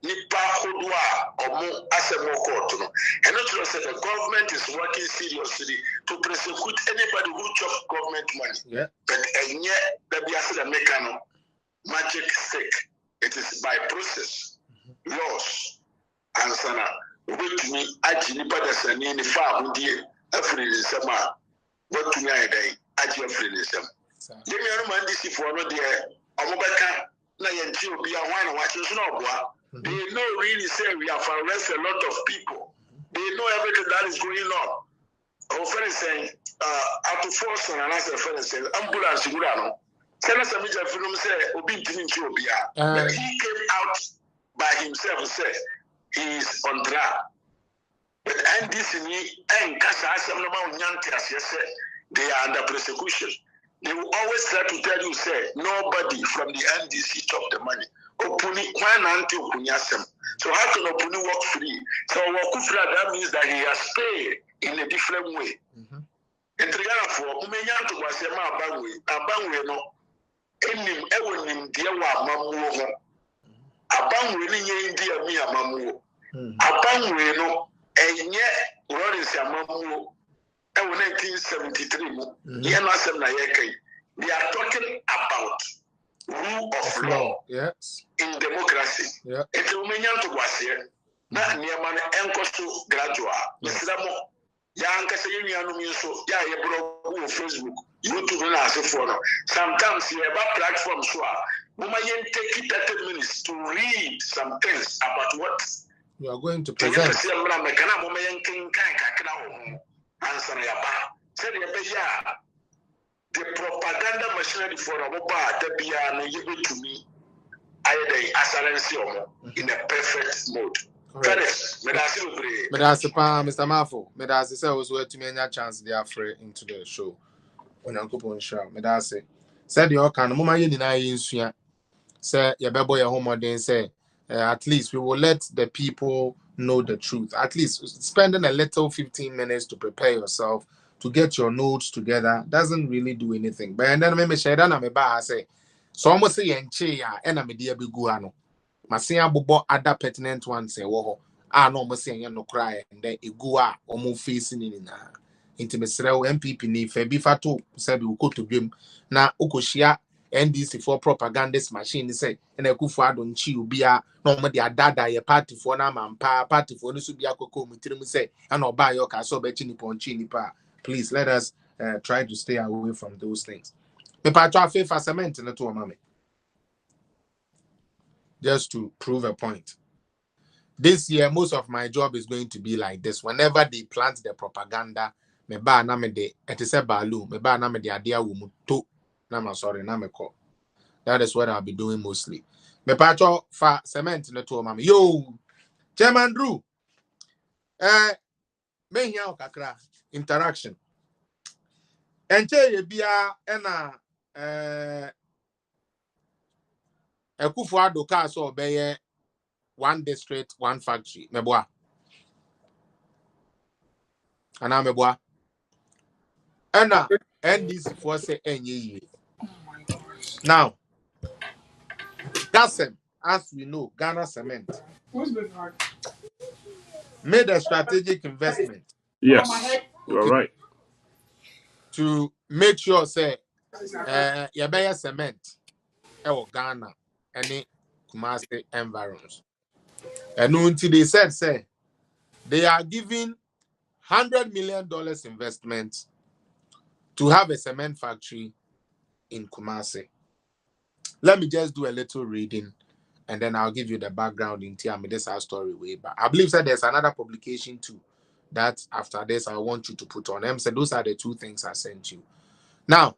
Nipa Hodua, or more as a more court. And not to say the government is working seriously to prosecute anybody who chops government money. But and yet, there be a mechanic magic stick. It is by process, laws, and sana. Which me, I Nipa that's a name farm, dear, every summer. What to me, I feminism. Let me remind this if one of the Omobaka, Nayan be a one watching Snowboa. They know really say we have arrested a lot of people. They know everything that is going on. Our friend saying, out of force and another friend saying, ambulance, Gurano. Senator Major Film said, Obi Timinchobia. But he came out by himself and said, he is on track. But NDC and Casa, they are under persecution. They will always try to tell you, say, nobody from the NDC took the money. So how can Opuni work free? So Wakufra, that means that he has paid in a different way. And for Umenyan to Wasema Abangwe no, Enim Ewanim Diawa Mamu, Abangwe India Mia Mamu, Abangwe no, and yet Rollins Yamamu. 1973, they are talking about rule of law in democracy. It's a woman to was here. Not near man and costu graduate. Young Casayan, so yeah, bro, Facebook, YouTube, and as a phone. Sometimes you have a platform, so woman take it 30 minutes to read some things about what you are going to present. Answer said the propaganda machinery for a mobile the piano you go to me in a perfect mode. Mr. Mafo, Medasi said was where to me a chance they are free into the show. When Uncle Ponshaw, Medasi said the Okan, Mama Yinina in Suya, say your baby your home then say at least we will let the people know the truth. At least spending a little 15 minutes to prepare yourself to get your notes together doesn't really do anything. But then I share that I say so almost say enche and I media be guano. Masia bobo other pertinent ones say no almost saying no cry and then igua or move facing in intimacy MPP ni Febi Fatu said we go to game na Ukoshia NDC for propagandist machine say and a kufa don't chill be a no more their dada a party for na man party for no subia coco mutim say and or buy your castle betchini ponchini pa. Please let us try to stay away from those things. Me pa twa fe for cement na to mama. Just to prove a point. This year most of my job is going to be like this. Whenever they plant the propaganda, me ba na me de etise balu, me ba na me de adia wo muto. Sorry, call. That is what I'll be doing mostly. Me pacho fa cement na to mama. Yo, Chairman Drew. Me hiya kakra interaction. Enche ye bia ena Ekufu ado ka so obeye one district, one factory. Meboa. Ana meboa. And NDC for say any. Now, Gassem, as we know, Ghana Cement made a strategic investment. Yes, you're right. To make sure say you buy cement Ghana and Kumasi environs. And until they said say they are giving $100 million investment to have a cement factory in Kumasi. Let me just do a little reading and then I'll give you the background in this our story way back. I believe that there's another publication too that after this I want you to put on them. So those are the two things I sent you. Now,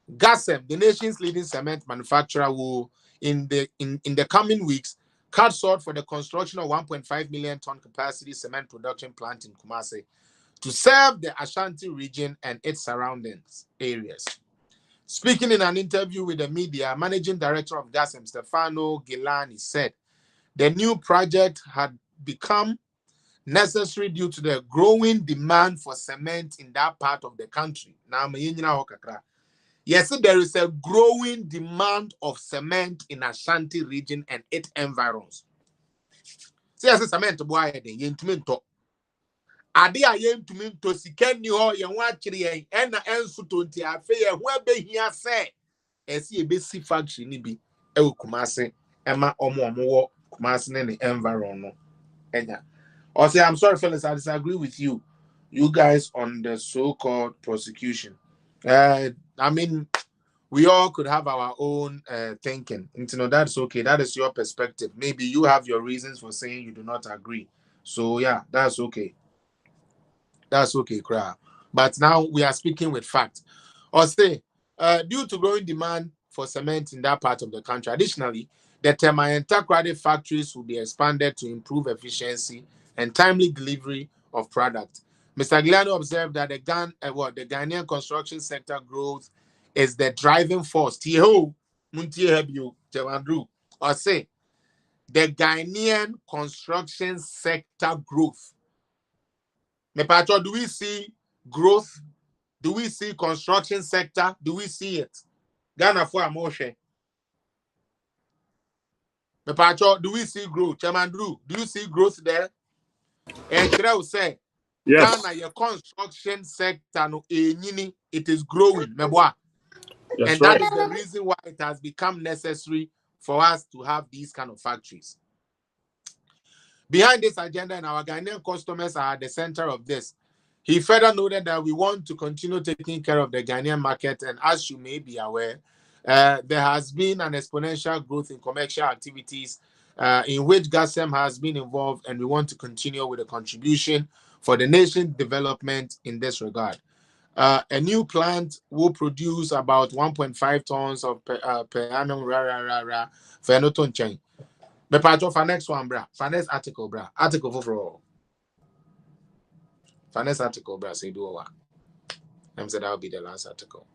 Gassem, the nation's leading cement manufacturer, will in the coming weeks cut short for the construction of 1.5 million ton capacity cement production plant in Kumasi to serve the Ashanti region and its surroundings areas. Speaking in an interview with the media, Managing Director of Gassem, Stefano Gilani, said the new project had become necessary due to the growing demand for cement in that part of the country. Now, yes, there is a growing demand of cement in Ashanti region and its environs. See, as a cement boy, the yentuminto. Ade a yentuminto siken ni ho ye ho akire en na ensu tonti afe ye ho abehia se esi ebesi factory ni bi e Kumasi ema omo wo Kumasi ne environ no enya. Or say, I'm sorry, fellas, I disagree with you. You guys on the so-called prosecution. I mean, we all could have our own thinking. And, that's okay. That is your perspective. Maybe you have your reasons for saying you do not agree. So, yeah, that's okay. That's okay, crowd. But now we are speaking with fact. Or say, due to growing demand for cement in that part of the country, additionally, the Temayenta credit factories will be expanded to improve efficiency and timely delivery of product. Mr. Gliano observed that the Ghanaian construction sector growth is the driving force. Or say, the Ghanaian construction sector growth. Mepacho, do we see growth? Do we see construction sector? Do we see it? Ghana for Moshe. Mepacho, do we see growth? Chairman Drew, do you see growth there? And Trey say, Yes. Ghana, your construction sector, no, it is growing. Meboa. That's And right. that is the reason why it has become necessary for us to have these kind of factories. Behind this agenda, and our Ghanaian customers are at the center of this. He further noted that we want to continue taking care of the Ghanaian market, and as you may be aware, there has been an exponential growth in commercial activities in which Gassem has been involved, and we want to continue with a contribution for the nation's development in this regard. A new plant will produce about 1.5 tons of per annum for Enoton chain. But part of our next one, bra. Finance article, bra. Article for all. Finance article, bra. Say do what? I'm said that'll be the last article.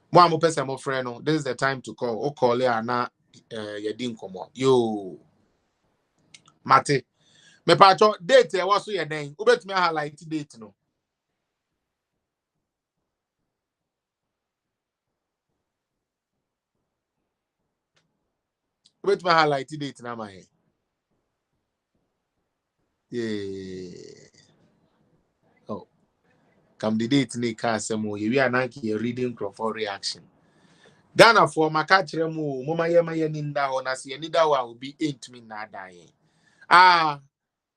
One more person, more friend. This is the time to call. O call ya na yedin komo. Yo, Mate. Me pacho date was so yeden. Ubet me highlight date no. Ubet me highlight date na my. Yeah. Oh, come the date ni ka asemo. We are now reading for reaction. Ghana for makachire mu mama ye ninda ho na se nida wa will be 8 min na die.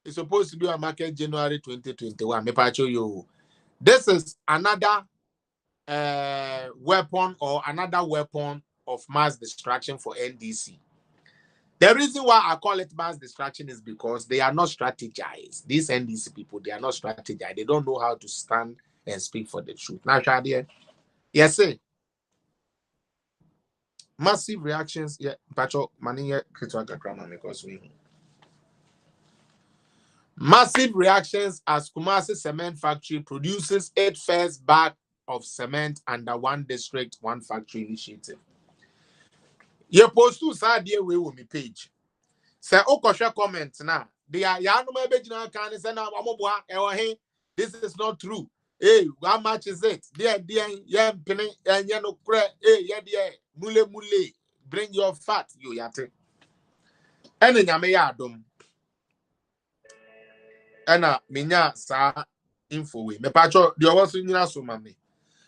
It's supposed to be a market January 2021. Me pacho yo. This is another weapon or another weapon of mass destruction for NDC. The reason why I call it mass destruction is because they are not strategized. These NDC people, they are not strategized. They don't know how to stand and speak for the truth. Now, Shadia, yes, sir. Massive reactions. Yeah, Pacho, money because we. Massive reactions as Kumasi Cement Factory produces its first bag of cement under one district, one factory initiative. You post to side here with me page. Say Okosha comment now. They are Yanuma Bejina can say now this is not true. Hey, how much is it? Dear, penny, and no crack. Hey, dear, mule. Bring your fat, you yate. And then Yamayadum. Anna, minya, sa info. Me patcho, the was in your so, mammy.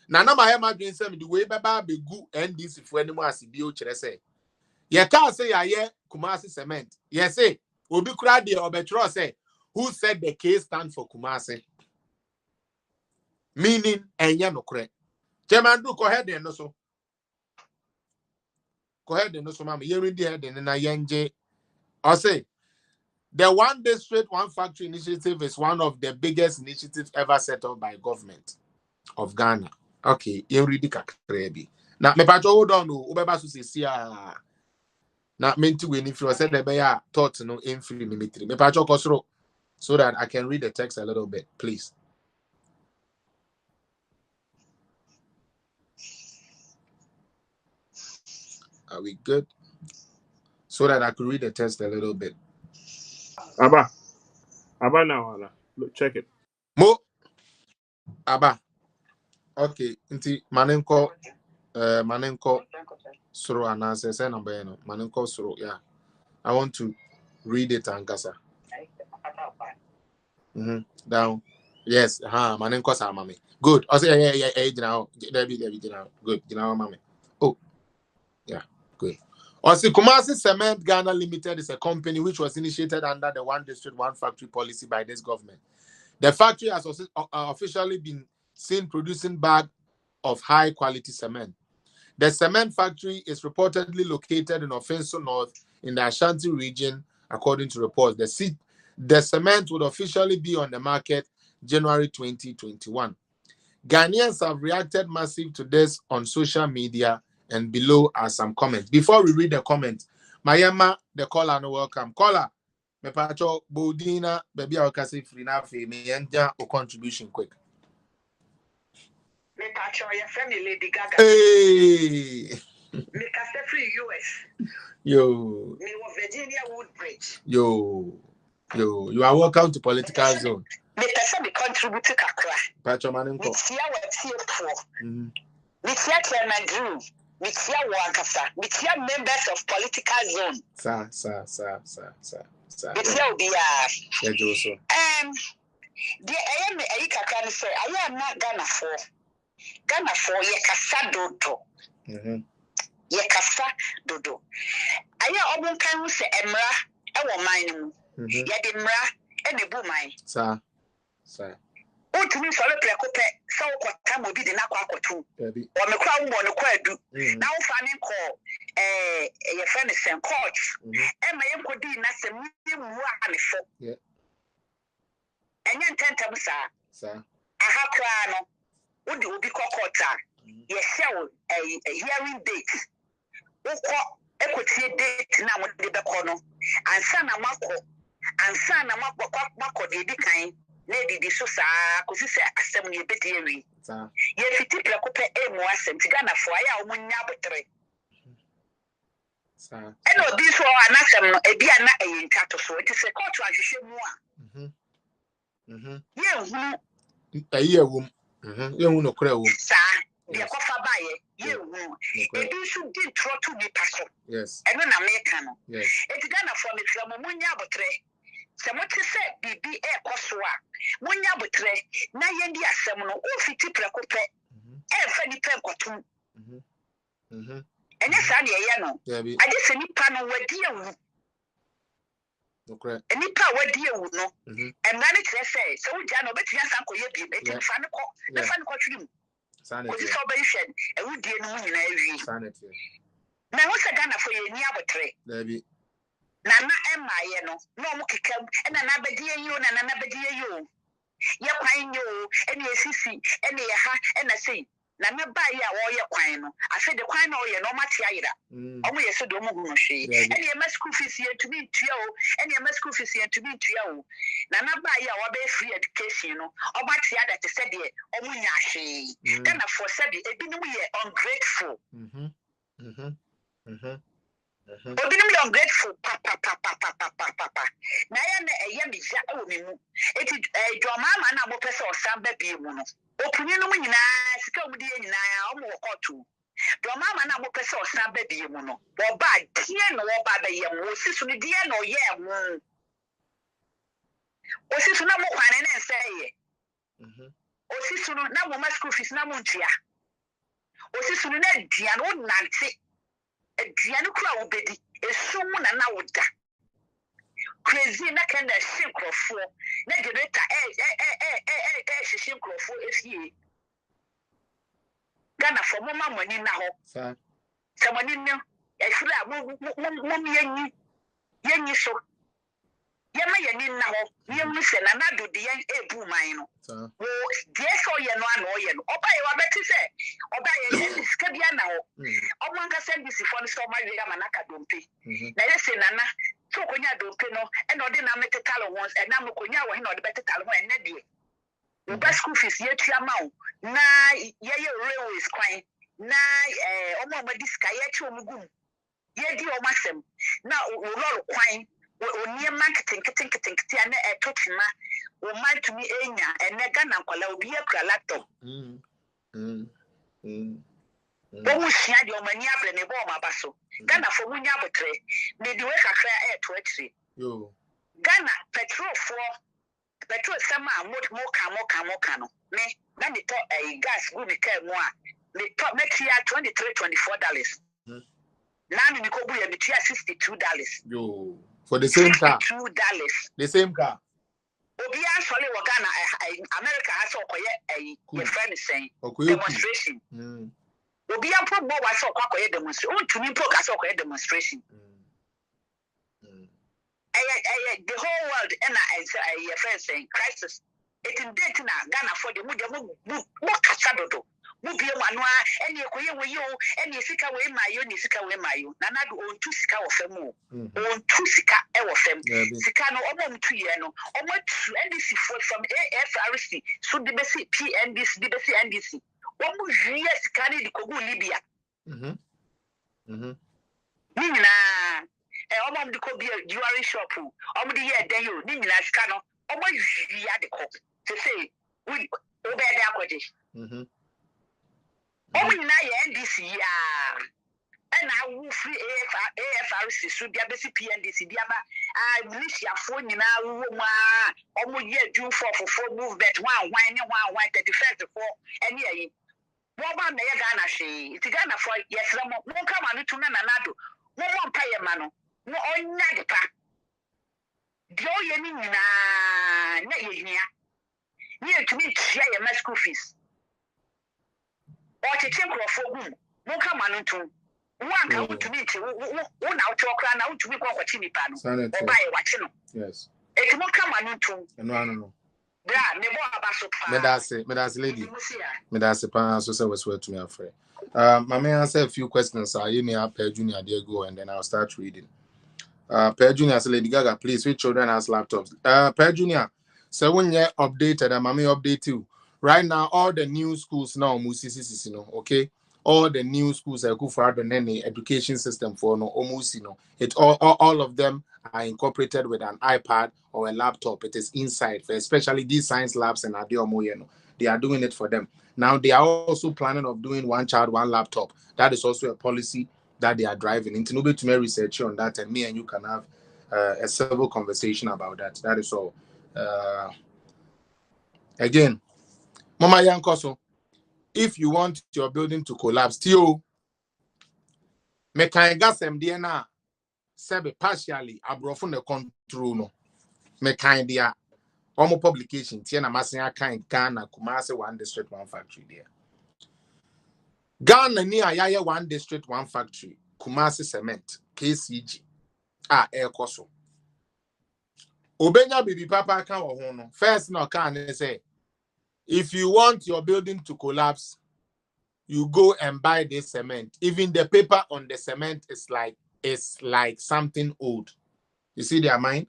Nana, my imagine some the way Baba be good and this if any more as bio say. Ye can't say, I Kumasi cement. Yes, say, will be crowded or betro say, who said the case stand for Kumasi? Meaning, and ya no crack. Chairman, do go ahead and no so. Go ahead and no so, mammy. You're in the head and then I yenge. I say, the One District, One Factory initiative is one of the biggest initiatives ever set up by government of Ghana. Okay, you read the kakrebi. Now, me patcho hold on, ubeba susi na menti we if you said the bear thought no infri mimitri. Me patcho kosro so that I can read the text a little bit, please. Are we good? So that I could read the text a little bit. Abba now, look, check it. Mo Aba. Okay, inti manenko soro anase say number no manenko soro, yeah. I want to read it and kasa. Down. Yes, manenko sa mami. Good. I say yeah, now. Debbie, now. Good. You know, mami. Oh, yeah, good. Also, Kumasi Cement Ghana Limited is a company which was initiated under the One District, One Factory policy by this government. The factory has also, officially been seen producing bags of high-quality cement. The cement factory is reportedly located in Offenso North in the Ashanti region, according to reports. The cement would officially be on the market January 2021. Ghanaians have reacted massive to this on social media, and below are some comments. Before we read the comments, Mayama, the caller, no welcome. Caller, me pacho Bodina, baby, I can say free now for me and o contribution quick. Me pacho your family Lady Gaga. Hey, Me cast free US. yo, Me was Virginia Woodbridge. yo, you are welcome to Political Zone. Me pesa me contribute to Kakra. Pacho Manenko. Me tia what tia me tia Chairman Drew. Me tia Wankasa. Me tia members of Political Zone. Sir. Me tia Obia. Yeah, Joso. The I am a Kakra say I am not Ghana for ye kasa dodo. Ye kasa dodo. I am obun kan say emra e wo man mu. Ye de mra e ne bu man. Sir. Utumi folo prekope so kwata mobi de na kwa akotu. Baby. O me kwa wo no kwa adu. Na wo fa ne ko ye friend sen court. E ma ye kodi na se mu anefo. Yeah. Enya ntentem sa. Aha kwa no. Udi obi kwa court a. Ye show a hearing date. Ukọ ekotie date na mo de bekọ no. Ansa na makọ de di kan. Lady di so saa ko sise asem ne bedi ewi ye fiti prekope emu asem ti Ghana fo aya o munya botre saa eno di so anasem no ebi ana eyin tato so it is a court ahwehwe mu a ye hu ayi ewum ye hu no kra ewum saa de kofa baye ye hu ebi so di trotu bi paso yes eno na meka no yes eti Ghana fo me tira mo munya botre se mo ti se bibi koso a munya botre na yendi asem no o fiti prekope fa ni pen kwatum enya sa ne ye no ade se nipa no wadi ewu okay nipa wadi ewu no emra ne kire se wo dia no betia san koye bi eti fa ne ko ne fa ne ko twim sanity ko so be hwed ewu die no nyina awi sanity na wo se Ghana fo ye ni abotre dabi Nana emaye no mo kekam na na badie yi o na badie yi o ye kwan yi o ene esisi ene ye ha ene sei na me ba yi a wo ye kwan no afi de kwan na o ye no mate ayira o mo ye se do mo hu no hwe ene ye school fees ye to be ntua o ene ye school fees ye to be ntua o na ba yi a wo be free education no o ba tia that said de o mo nya hwe na for said ebi no ye ungrateful Obinum yɛ ungrateful papa. Na yɛ na ɛyɛ me ja wɔ me mu. Eti dwɔmaama na mo pɛ sɛ ɔsan ba bie mu no. Opuni no mu nyinaa sika mu de nyinaa ɔmo wɔ kɔɔto. Dwɔmaama na mo pɛ sɛ ɔsan ba bie mu no. Wɔba die na wɔba bɛyɛ mo. Osi so ne die na ɔyɛ mo. Osi so na mo kwane na nsɛ yɛ. Osi so na mo ma school fees na mo ntua. Osi so na dua no nante. Aduane kura wo bedi esu mu na woda crazy na kan da shinkrofo na generator shinkrofo efie Ghana for mama money na ho sa money no efira mo yenyi so yema yeni na ho yemu se na do de yen ebu man no wo de so ye no ana oye no oba ye wa beti se oba ye sika bia na ho omo nka send this for so ma we ma na ka dompe na ye se nana so konya dompe no e na ode na metekalo ones e na mo konya wo he na ode betekalo ho enne de wo ba school fees ye tua ma wo na ye railways kwan na omo amadi sika ye chi omugum ye di omasem na wo lol kwan Onye marketing kitin ana etotima o man to me enya ene Ghana nkwala obi akura laptop Omu shia di omani abre ne bo mabaso Ghana fo munya botre me di we kakra to atri yo Ghana petrol sama mo ka no me na me to gas go me ka mu a me to me tia $23-24 na me ko bu ya me tia $62 yo for the same car. $2. The same car. Obi actually wa Ghana America has okoye your friend is saying demonstration. Obi ampo bo wa so okoye demonstration. Untumi pro ka so okoye demonstration. The whole world and your friend saying crisis. It in date na Ghana for the mu kasa dodo. Mu bie manwa eni ekoye we yo eni sika we mayo ni sika we mayo na nadu on tu sika wo fam o on tu sika e wo fam sika no omo mtu ye no omo tu NDC from AFRC so de besi PNDC de besi NDC omo hwie sika ni de kogu Libya ni nyina omo de ko bia jewelry shop omo de ye den yo ni nyina sika no omo hwie ade ko to say we obede akwaje Omu na ye NDC ya na wu free AFRC so bia besi PNDC bia ba militia fo nyina wu mu a omu ye do for movement one 31st for any ayi wo ba na ye Ghana hwe iti Ghana for yesra mo nka ma no tu na nanado mo mpa ye ma no mo onya de pa dio ye ni nyina na ye hia ni etumi tia ye ma school fees Ochiche nkrofo gum mo ka ma no tu wo anka wutumi nti wo na wo okra na wutumi kwa kwachi nipa no oba ye wachi no yes eti mo ka ma no tu no bra me bo abaso pa me das lady me das pa so say we swear to me afre mama answer a few questions you need Per Junior there go and then I'll start reading Per Junior say Lady Gaga please which children has laptops Per Junior so when you updated and mama update you right now, all the new schools now, okay? All the new schools are good for the education system for no almost it all of them are incorporated with an iPad or a laptop. It is inside, especially these science labs and Adiomo, they are doing it for them. Now they are also planning of doing one child, one laptop. That is also a policy that they are driving. Into no to research on that, and me and you can have a civil conversation about that. That is all. Again. Mama Yankoso, if you want your building to collapse, still, me can gas MD na sebe partially abrofo the control no. Me kind dia omo publication tie na masen kan Ghana Kumasi one district one factory there. Ghana ni ayaye one district one factory Kumasi cement KCG ekoso. Obenya bibi papa kan wo ho no. First no kan say if you want your building to collapse, you go and buy this cement. Even the paper on the cement is like something old. You see their mind?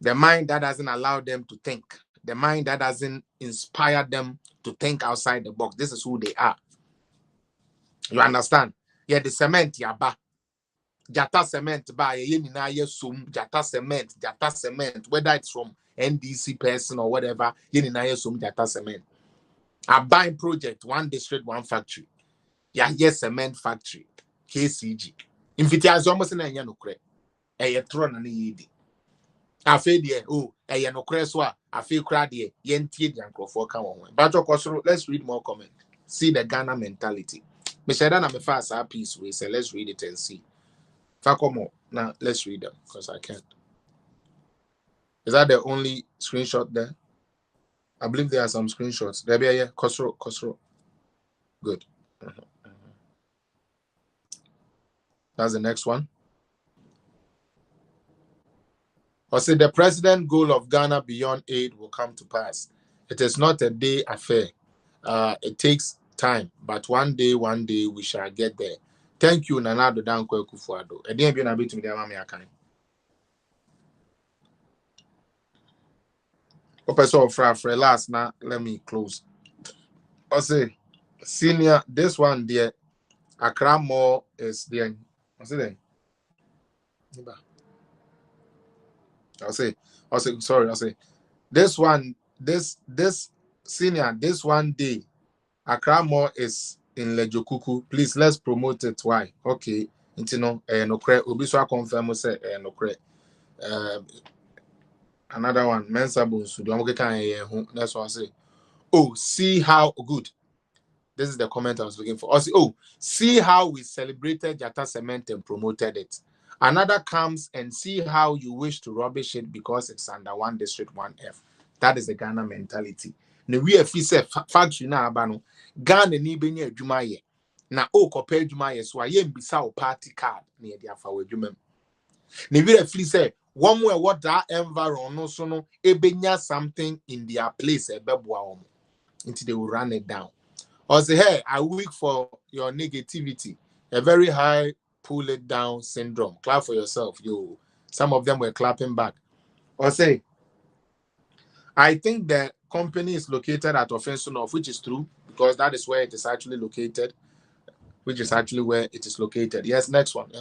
The mind that doesn't allow them to think. The mind that doesn't inspire them to think outside the box. This is who they are. You understand? Yeah, the cement, yaba. Jata cement by ye sum, Jata cement, whether it's from NDC person or whatever, ye sum Jata cement. A buying project, one district, one factory. Yes, cement factory, KCG. Infitias almost in a yanukre, a tron and yedi. I feel dear, oh, a yanokreswa, I feel crady, yenty yanko for come. But of course, let's read more comment. See the Ghana mentality. Mishadana me fast our piece we say let's read it and see. Fakomo. Now let's read them because I can't. Is that the only screenshot there? I believe there are some screenshots. There be a Khosrow. Good. That's the next one. Or say the president goal of Ghana beyond aid will come to pass. It is not a day affair. It takes time, but one day we shall get there. Thank you, Nanado Danko Kufuado. A day be na bit me there, Mammy Akan. So for last now, let me close. I say, senior, this one there, Accra Mall is there. I say, this one, this senior, this one day, Accra Mall is in Lejokuku. Please, let's promote it. Why? Okay. No Obiswa confirm say no another one, Mensabun. That's what I say. Oh, see how good. This is the comment I was looking for. Oh, see how we celebrated Jata Cement and promoted it. Another comes and see how you wish to rubbish it because it's under one district, 1F. That is the Ghana mentality. Ne we have factory na abano. Ghana ni benye jumaye. Na o kopel jumaye so aye mbisa o party card ne dia fa wadwumam. Ne we have say one way what that environment no so no ebenya something in their place ebeboa omo. Until they will run it down. Or say, hey, I weak for your negativity. A very high pull it down syndrome. Clap for yourself. You. Some of them were clapping back. Or say, I think the company is located at Offensive, which is true, because that is where it is actually located. Which is actually where it is located. Yes, next one.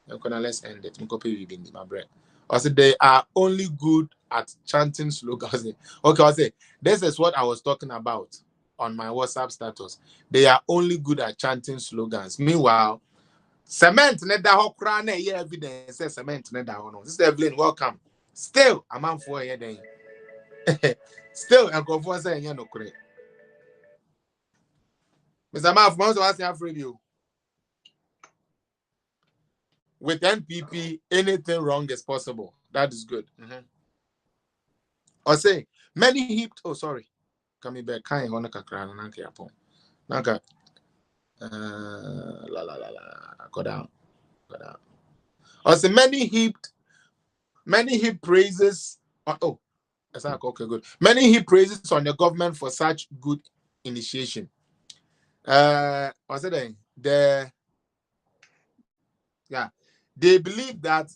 Let's end it. My bread. I said they are only good at chanting slogans. Okay, I say this is what I was talking about on my WhatsApp status. They are only good at chanting slogans. Meanwhile, cement neda hokra na here evidence say cement neda ho no. Sister Evelyn, welcome. Still, a man for here then. Still, Uncle for say no kure. Mr. Maf, most of us have review. With NPP, anything wrong is possible. That is good. Or say many heaped. Oh, sorry. Coming back. Can't want to cry. Naka. Go down. Or say many heaped praises. Oh, that's okay. Good. Many heaped praises on the government for such good initiation. What's it then? They believe that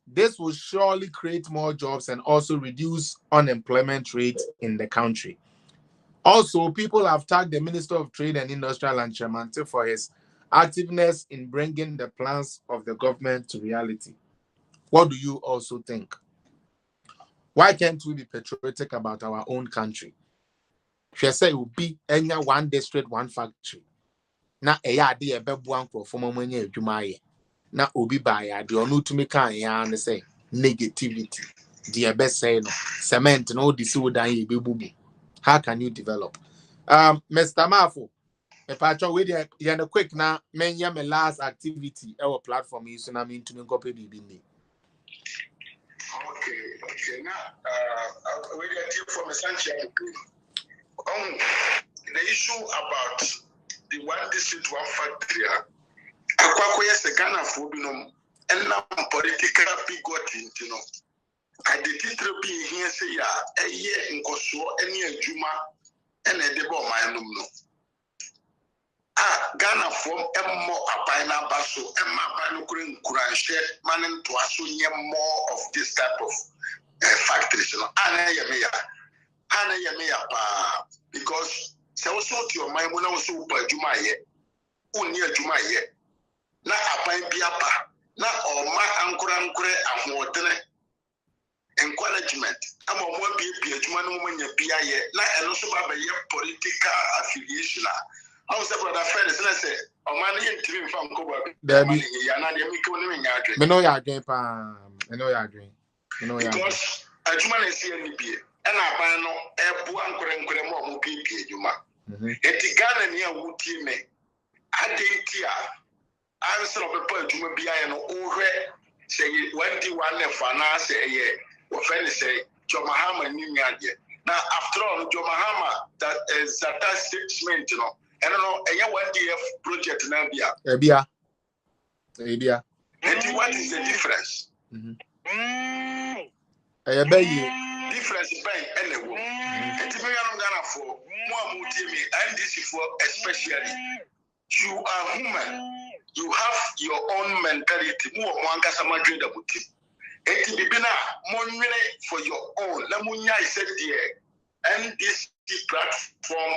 this will surely create more jobs and also reduce unemployment rate in the country. Also, people have tagged the Minister of Trade and Industrial and Chairman for his activeness in bringing the plans of the government to reality. What do you also think? Why can't we be patriotic about our own country? She said it will be any one district, one factory. Na idea bebuan for mwenye jumaye. Na obi baya the onu to make and say negativity. The best say no cement no this would die. How can you develop? Mr. Mafo, if I try with you quick now, men my last activity our platform is so I mean to me copy the bindi. Okay. Now we are here from Sanchez. The issue about the one district, one factory. Akwakoye se Ghana for binom and now political bigoting, I did it be here say a year in Koso, any Juma, and a debo my no. Ghana from more a pina basso, and my pinocurin Kuran share manning to assume more of this type of factories. Ana Yamea, because so to your mind when I was super Juma yet, only a Juma yet. Na apan biapa na ọma ankora ahoɔdene encouragement ama ọmọ bi adwuma no mo nya bia yɛ na ɛno so ba bɛyɛ political affiliation a ɔmo sɛ brother Felix na sɛ ɔma no yɛ ntiri mfa nkɔbɔ bi Dabi. ya na deɛ mekɛ no nya adwe Me no ya adwen pa. Me no ya adwen. Me no ya adwen. because adwuma na si ani bie ɛna aban no ɛboa nkora ma ɔmo bi adwuma eti Ghana ni a wutie me adenti a answer of the adwuma bia yɛ no wohwɛ sɛ wadi one nefa na sɛ ɛyɛ wɔfɛ say Jomahama ni nyadeɛ na after all Jomahama that is that statement no ɛno no ɛyɛ 1DF project na bia Ebia. and what is the difference difference by anyway and to me I'm Ghana for more multi and this for especially you are human, you have your own mentality more one customer dream the boutique. Eti bibina monwere for your own. La munya is there and this platform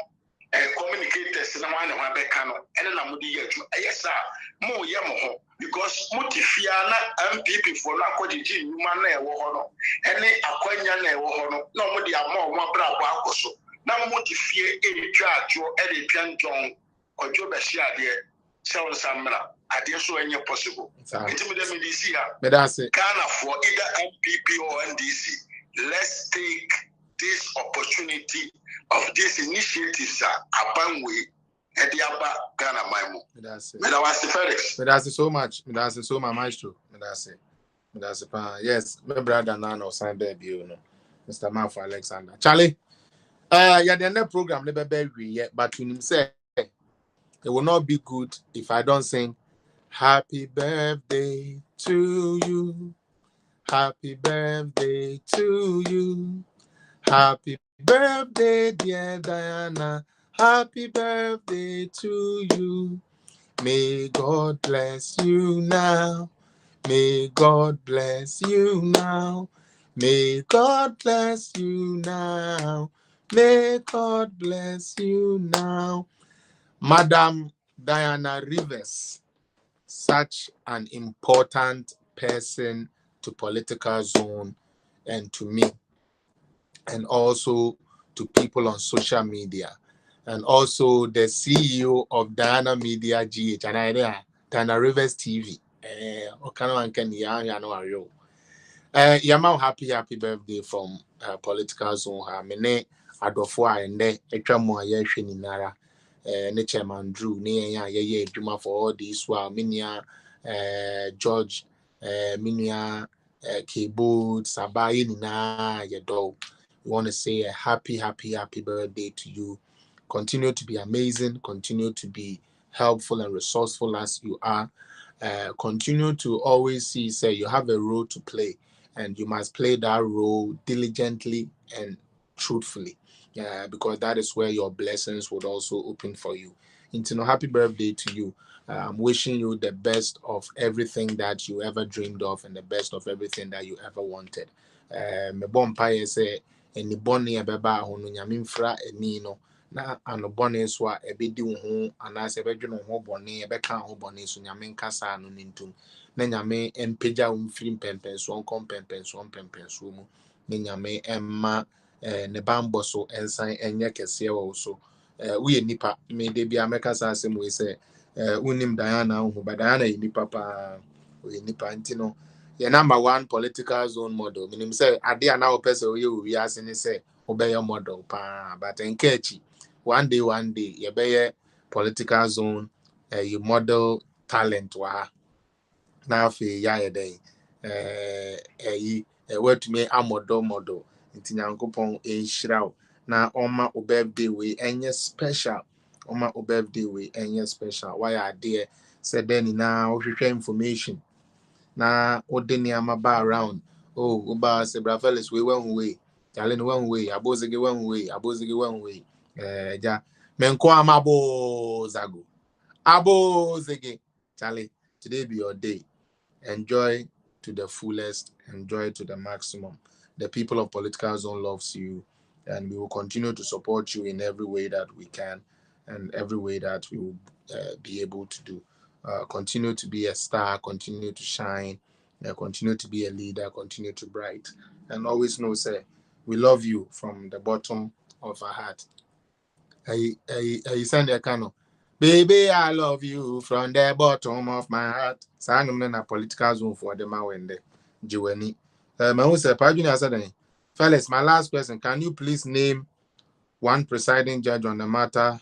communicators na wan na be ka no ene na mudi yatu ayesa mo ye mo ho because motifia na MPP for na akogigi nyuma na ewo ho no ene akwanya na ewo ho no na mo di ama o mo bra bo akoso na motifie etwa ajo e de twanjon ojo be hia de seun samra ade so enye possible enti me dem di see ha Me da say Ghana for either MPP or NDC let's take this opportunity of this initiatives abanwe ediaba Ghana maimu. me da say. Me da wasi Felix. Me da say so much. Me da say so much maestro. Me da say. Me da say pa. Yes, my brother Nana of San Baby, you know. Mr. Man for Alexander. Charlie. Yeah, the next program never be yet, but when him say it will not be good if I don't sing happy birthday to you. Happy birthday to you. Happy birthday, dear Diana. Happy birthday to you. May God bless you now. May God bless you now. May God bless you now. May God bless you now. Madam Diana Rivers, such an important person to political zone and to me, and also to people on social media, and also the CEO of Diana Media GH, and I Diana Rivers TV. Yama happy birthday from political zone. Mene adofo a ende etwa mo aye hwe ninara ne chairman Drew ne ye adwuma for all this while minia George minia keyboard sabaye nina ye do. We want to say a happy birthday to you. Continue to be amazing, continue to be helpful and resourceful as you are. Continue to always see, say you have a role to play, and you must play that role diligently and truthfully, because that is where your blessings would also open for you. Intino, happy birthday to you. I'm wishing you the best of everything that you ever dreamed of and the best of everything that you ever wanted. Me bompire say any bonny abeba hono nyamimfra eni no na ano bɔne so a ɛbɛdi wo ho anaasɛ ɛbɛdwene wo ho bɔne ɛbɛka ho bɔne so nyame nkasa no ne ntom na nyame mpagya wo mfiri mpɛmpɛnsoɔ nkɔ mpɛmpɛnsoɔ mu na nyame ɛmma ne bambɔ so ɛnsan ɛnyɛ kɛseɛ wɔ wo so woyɛ nipa mede bia mɛkasa asɛm wei sɛ wonim Diana wo ho ba Diana yɛ nipa paa woyɛ nipa nti no yɛ number one political zone model menim sɛ ade a na wopɛ sɛ woyɛ wɔ wiase ne sɛ wobɛyɛ model paa but ɛnka akyi one day you be political zone you model talent wa na afi ya yɛdɛn what me a model nti nyankopɔn ɛnhyira wo na ɔma o birthday we ɛnyɛ special ɔma o birthday we ɛnyɛ special why ade sɛ then na wohwehwɛ information na wode nneɛma ba around woba sɛ bra Felix we one way Jalen one way abozege one way ja menko amabo zago abozege Charlie, today be your day. Enjoy to the fullest, enjoy to the maximum. The people of Political Zone loves you, and we will continue to support you in every way that we can and every way that we will be able to do. continue to be a star, continue to shine, continue to be a leader, continue to bright, and always know, say, we love you from the bottom of our heart. I send a cano. Baby, I love you from the bottom of my heart. So I'm in a political zone for the Mawende. Jiweni. My own say, Pajuni said, fellas, my last question. Can you please name one presiding judge on the matter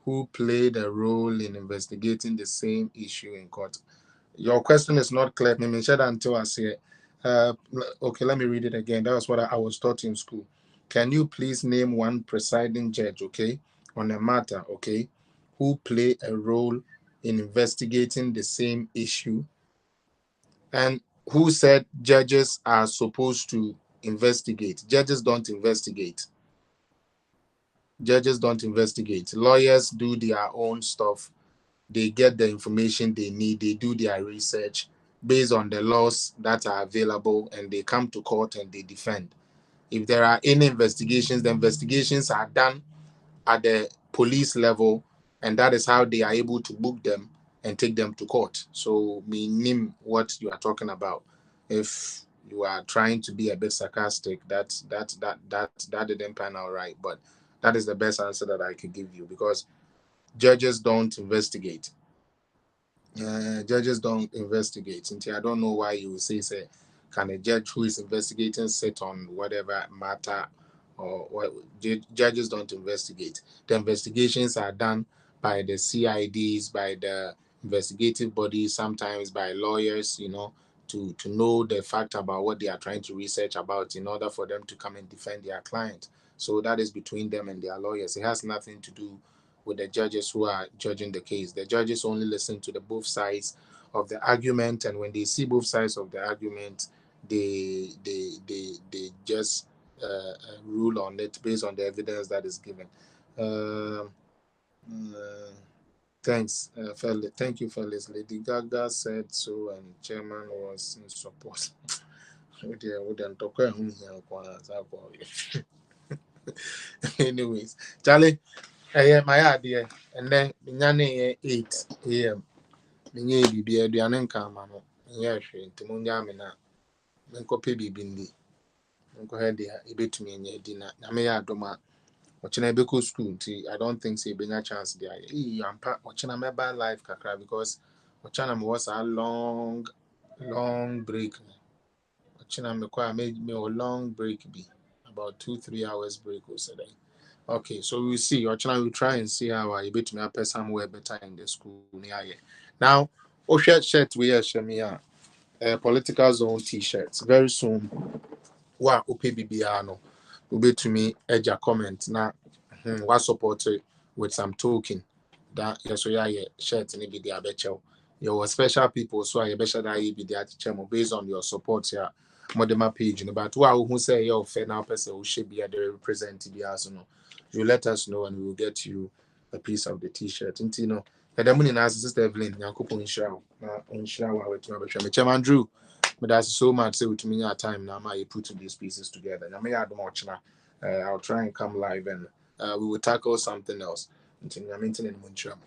who played a role in investigating the same issue in court? Your question is not clear. Let me share that until I say it. Okay, let me read it again. That was what I was taught in school. Can you please name one presiding judge, okay, on a matter, okay, who play a role in investigating the same issue, and who said judges are supposed to investigate? Judges don't investigate. Judges don't investigate. Lawyers do their own stuff. They get the information they need. They do their research based on the laws that are available, and they come to court and they defend. If there are any investigations, the investigations are done at the police level, and that is how they are able to book them and take them to court. So we name what you are talking about. If you are trying to be a bit sarcastic, that didn't pan out right, but that is the best answer that I could give you, because judges don't investigate. Judges don't investigate. Until I don't know why you say, can a judge who is investigating sit on whatever matter, or what? Judges don't investigate. The investigations are done by the CIDs, by the investigative bodies, sometimes by lawyers, to know the fact about what they are trying to research about in order for them to come and defend their client. So that is between them and their lawyers. It has nothing to do with the judges who are judging the case. The judges only listen to the both sides of the argument, and when they see both sides of the argument, they just rule on it based on the evidence that is given. Thanks, fellas. Thank you, fellas. Lady Gaga said so, and chairman was in support. Anyways, Charlie, my idea, and then 8 a.m. Be a dianen camano. Yes, to Mungamina. Menko Pibi Bindi. Menko Hedia, a bit to me in your dinner. Namea Doma. Watching a Beko school, I don't think say be a chance there. I'm watching a mobile life kakra, because watching was a long break. Watching a made me a long break be about 2-3 hours break or so. Okay, so we'll see. We'll try and see how I bet me up somewhere better in the school near here. Now, shirt we are Shamia, political zone t-shirts. Very soon, what OPBBR will be to me edge a comment now. What support with some token that yes, we are shirt and be the abecho. Your special people, so I bet that you be the chemo based on your support here. Modema page, but who say your fair now person who should be at the representative as you let us know and we will get you a piece of the t-shirt. And the money now, Sister Evelyn, Yakupo Inshawa, with my Chairman Drew. But that's so much say with me at time now. I put these pieces together. I may add much now. I'll try and come live and we will tackle something else. Until I'm maintaining Muncham.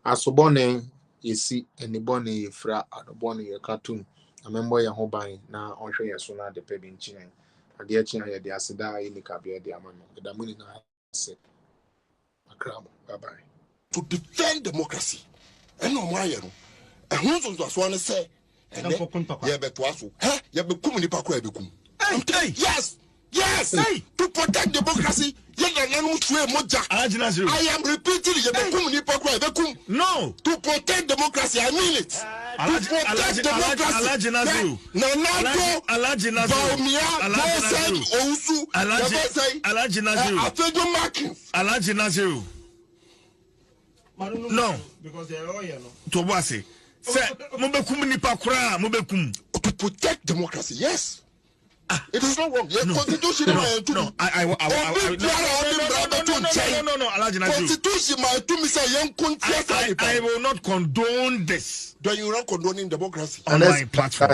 As for Bonnie, you see, any Bonnie fra at the Bonnie cartoon. I remember your home buying now on show your son at the pebble in China. And the China, the Asida in the Cabia, the Amano, the money now said, a crab, bye bye. To defend democracy. And no why, and who's was one to say, and then, yeah, but was, yeah, but come in the park, yes. Yes, hey, to protect democracy, I am repeating it. No, to protect democracy, I mean it. To protect democracy. No, because they're all to what say, to protect democracy, yes. It is not wrong. Constitution no. I will not condone this. Then you're not condoning democracy on my platform.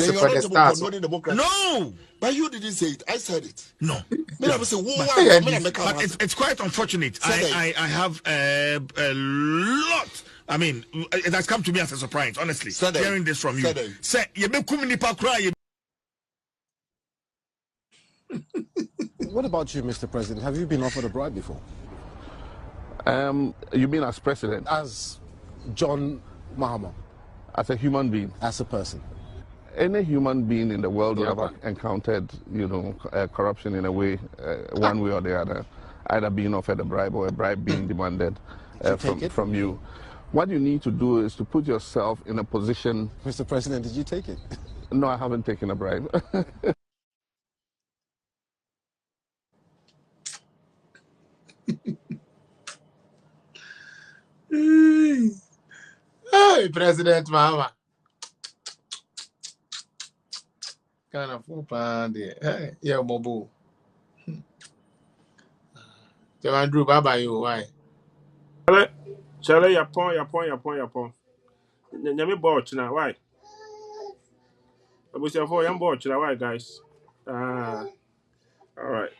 No, but you didn't say it. I said it. No. But it's quite unfortunate. I have a lot I mean, it has come to me as a surprise, honestly, Sunday. hearing this from you. Sunday. Say, you be kum nipa kra. What about you, Mr. President? Have you been offered a bribe before? You mean as president? As John Mahama? As a human being? As a person? Any human being in the world who ever encountered, corruption in a way, one way or the other, either being offered a bribe or a bribe being demanded from you. What you need to do is to put yourself in a position... Mr. President, did you take it? No, I haven't taken a bribe. Hey, President Mahama. Kind of pound there. Hey, yeah, Mobu. So Andrew, bye you. Why? Chale, yapon. Nyame bought now. Why? I was your boy, I'm bought now. Why, guys? All right.